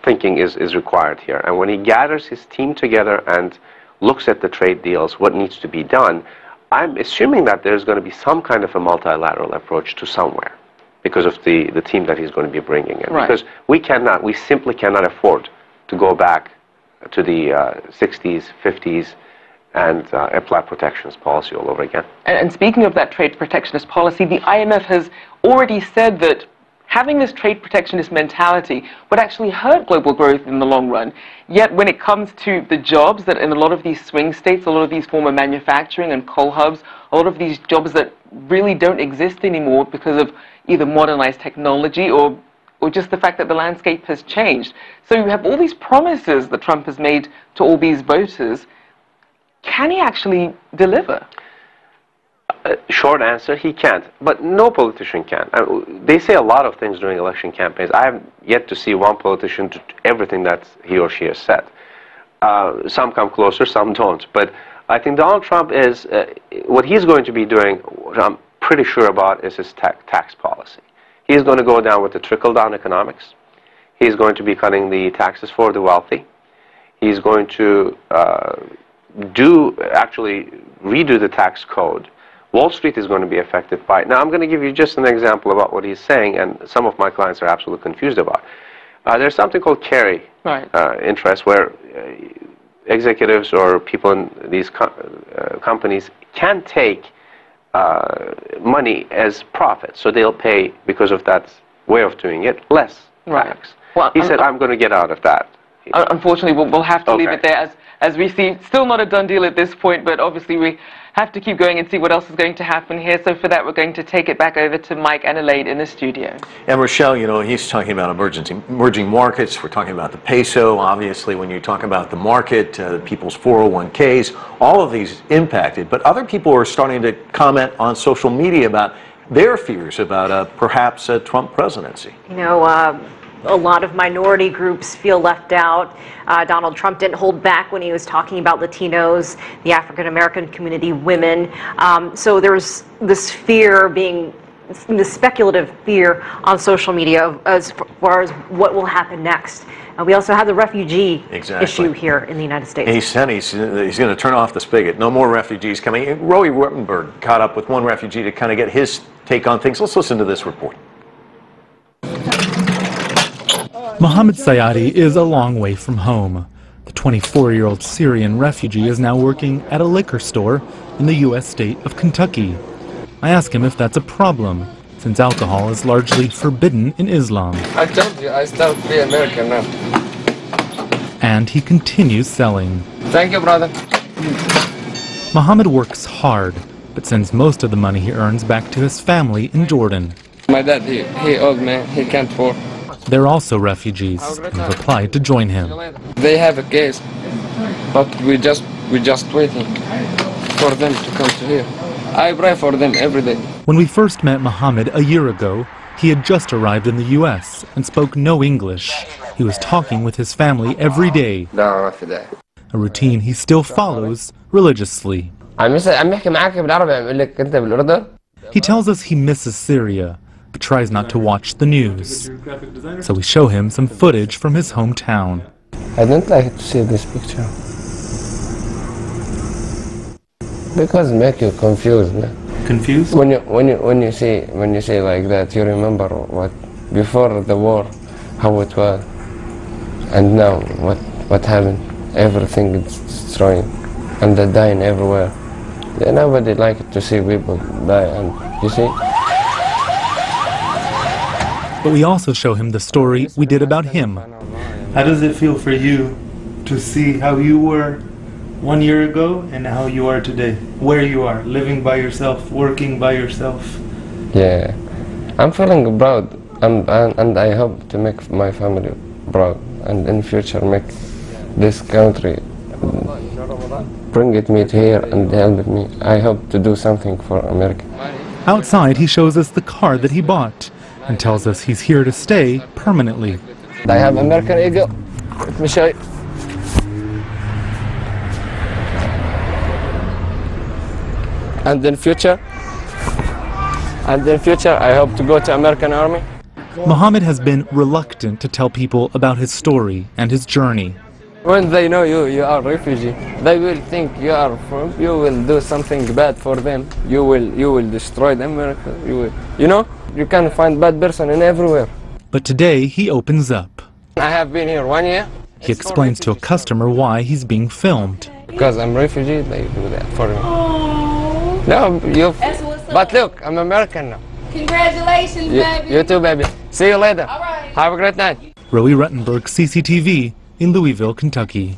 [SPEAKER 17] thinking is required here. And when he gathers his team together and looks at the trade deals, what needs to be done, I'm assuming that there's going to be some kind of a multilateral approach to somewhere because of the team that he's going to be bringing in.
[SPEAKER 16] Right.
[SPEAKER 17] Because we simply cannot afford to go back to the 60s, 50s, and apply protectionist policy all over again.
[SPEAKER 16] And speaking of that trade protectionist policy, the IMF has already said that having this trade protectionist mentality would actually hurt global growth in the long run. Yet when it comes to the jobs that in a lot of these swing states, a lot of these former manufacturing and coal hubs, a lot of these jobs that really don't exist anymore because of either modernized technology or just the fact that the landscape has changed. So you have all these promises that Trump has made to all these voters. Can he actually deliver?
[SPEAKER 17] Short answer, he can't. But no politician can. They say a lot of things during election campaigns. I have yet to see one politician do everything that he or she has said. Some come closer, some don't. But I think Donald Trump is, what he's going to be doing, what I'm pretty sure about, is his tax policy. He's going to go down with the trickle-down economics. He's going to be cutting the taxes for the wealthy. He's going to actually redo the tax code. Wall Street is going to be affected by it. Now, I'm going to give you just an example about what he's saying, and some of my clients are absolutely confused about. There's something called carry interest, where executives or people in these companies can take money as profit. So they'll pay, because of that way of doing it, less tax.
[SPEAKER 16] Well,
[SPEAKER 17] he said, I'm going to get out of that.
[SPEAKER 16] Unfortunately, we'll have to leave
[SPEAKER 17] Okay.
[SPEAKER 16] it there. As we see, still not a done deal at this point, but obviously we have to keep going and see what else is going to happen here. So for that, we're going to take it back over to Mike and Elaine in the studio.
[SPEAKER 1] And Rochelle, you know, he's talking about emerging markets. We're talking about the peso. Obviously, when you talk about the market, people's 401ks, all of these impacted. But other people are starting to comment on social media about their fears about perhaps a Trump presidency.
[SPEAKER 2] You know, a lot of minority groups feel left out. Donald Trump didn't hold back when he was talking about Latinos, the African American community, women. So there's this fear this speculative fear on social media as far as what will happen next. We also have the refugee issue here in the United States.
[SPEAKER 1] He said he's going to turn off the spigot. No more refugees coming. Roy Ruttenberg caught up with one refugee to kind of get his take on things. Let's listen to this report.
[SPEAKER 19] Mohammed Sayadi is a long way from home. The 24-year-old Syrian refugee is now working at a liquor store in the U.S. state of Kentucky. I ask him if that's a problem, since alcohol is largely forbidden in Islam.
[SPEAKER 20] I told you, I start to be American now.
[SPEAKER 19] And he continues selling.
[SPEAKER 20] Thank you, brother.
[SPEAKER 19] Mohammed works hard, but sends most of the money he earns back to his family in Jordan.
[SPEAKER 20] My dad, he old man, he can't afford.
[SPEAKER 19] They're also refugees and have applied to join him.
[SPEAKER 20] They have a case, but we just waiting for them to come to here. I pray for them every day.
[SPEAKER 19] When we first met Mohammed a year ago, he had just arrived in the U.S. and spoke no English. He was talking with his family every day, a routine he still follows religiously. He tells us he misses Syria, but tries not to watch the news. So we show him some footage from his hometown.
[SPEAKER 20] I don't like to see this picture. Because it makes you confused, man.
[SPEAKER 19] Confused?
[SPEAKER 20] When you see like that, you remember what before the war, how it was, and now what happened. Everything is destroyed, and they're dying everywhere. Nobody likes to see people die, and you see.
[SPEAKER 19] But we also show him the story we did about him.
[SPEAKER 21] How does it feel for you to see how you were 1 year ago and how you are today? Where you are, living by yourself, working by yourself?
[SPEAKER 20] Yeah, I'm feeling proud, and I hope to make my family proud, and in future make this country, bring it me to here and help me. I hope to do something for America.
[SPEAKER 19] Outside, he shows us the car that he bought and tells us he's here to stay permanently.
[SPEAKER 20] I have American Eagle. Let me show you. And in future, I hope to go to American Army.
[SPEAKER 19] Mohammed has been reluctant to tell people about his story and his journey.
[SPEAKER 20] When they know you are a refugee, they will think you will do something bad for them. You will destroy America. You can find bad person in everywhere.
[SPEAKER 19] But today he opens up.
[SPEAKER 20] I have been here 1 year.
[SPEAKER 19] He explains to a customer why he's being filmed.
[SPEAKER 20] Because I'm refugee, they do that for me. No, but look, I'm American now.
[SPEAKER 22] Congratulations, baby.
[SPEAKER 20] You too, baby. See you later. All right. Have a great night.
[SPEAKER 19] Roy Ruttenberg, CCTV in Louisville, Kentucky.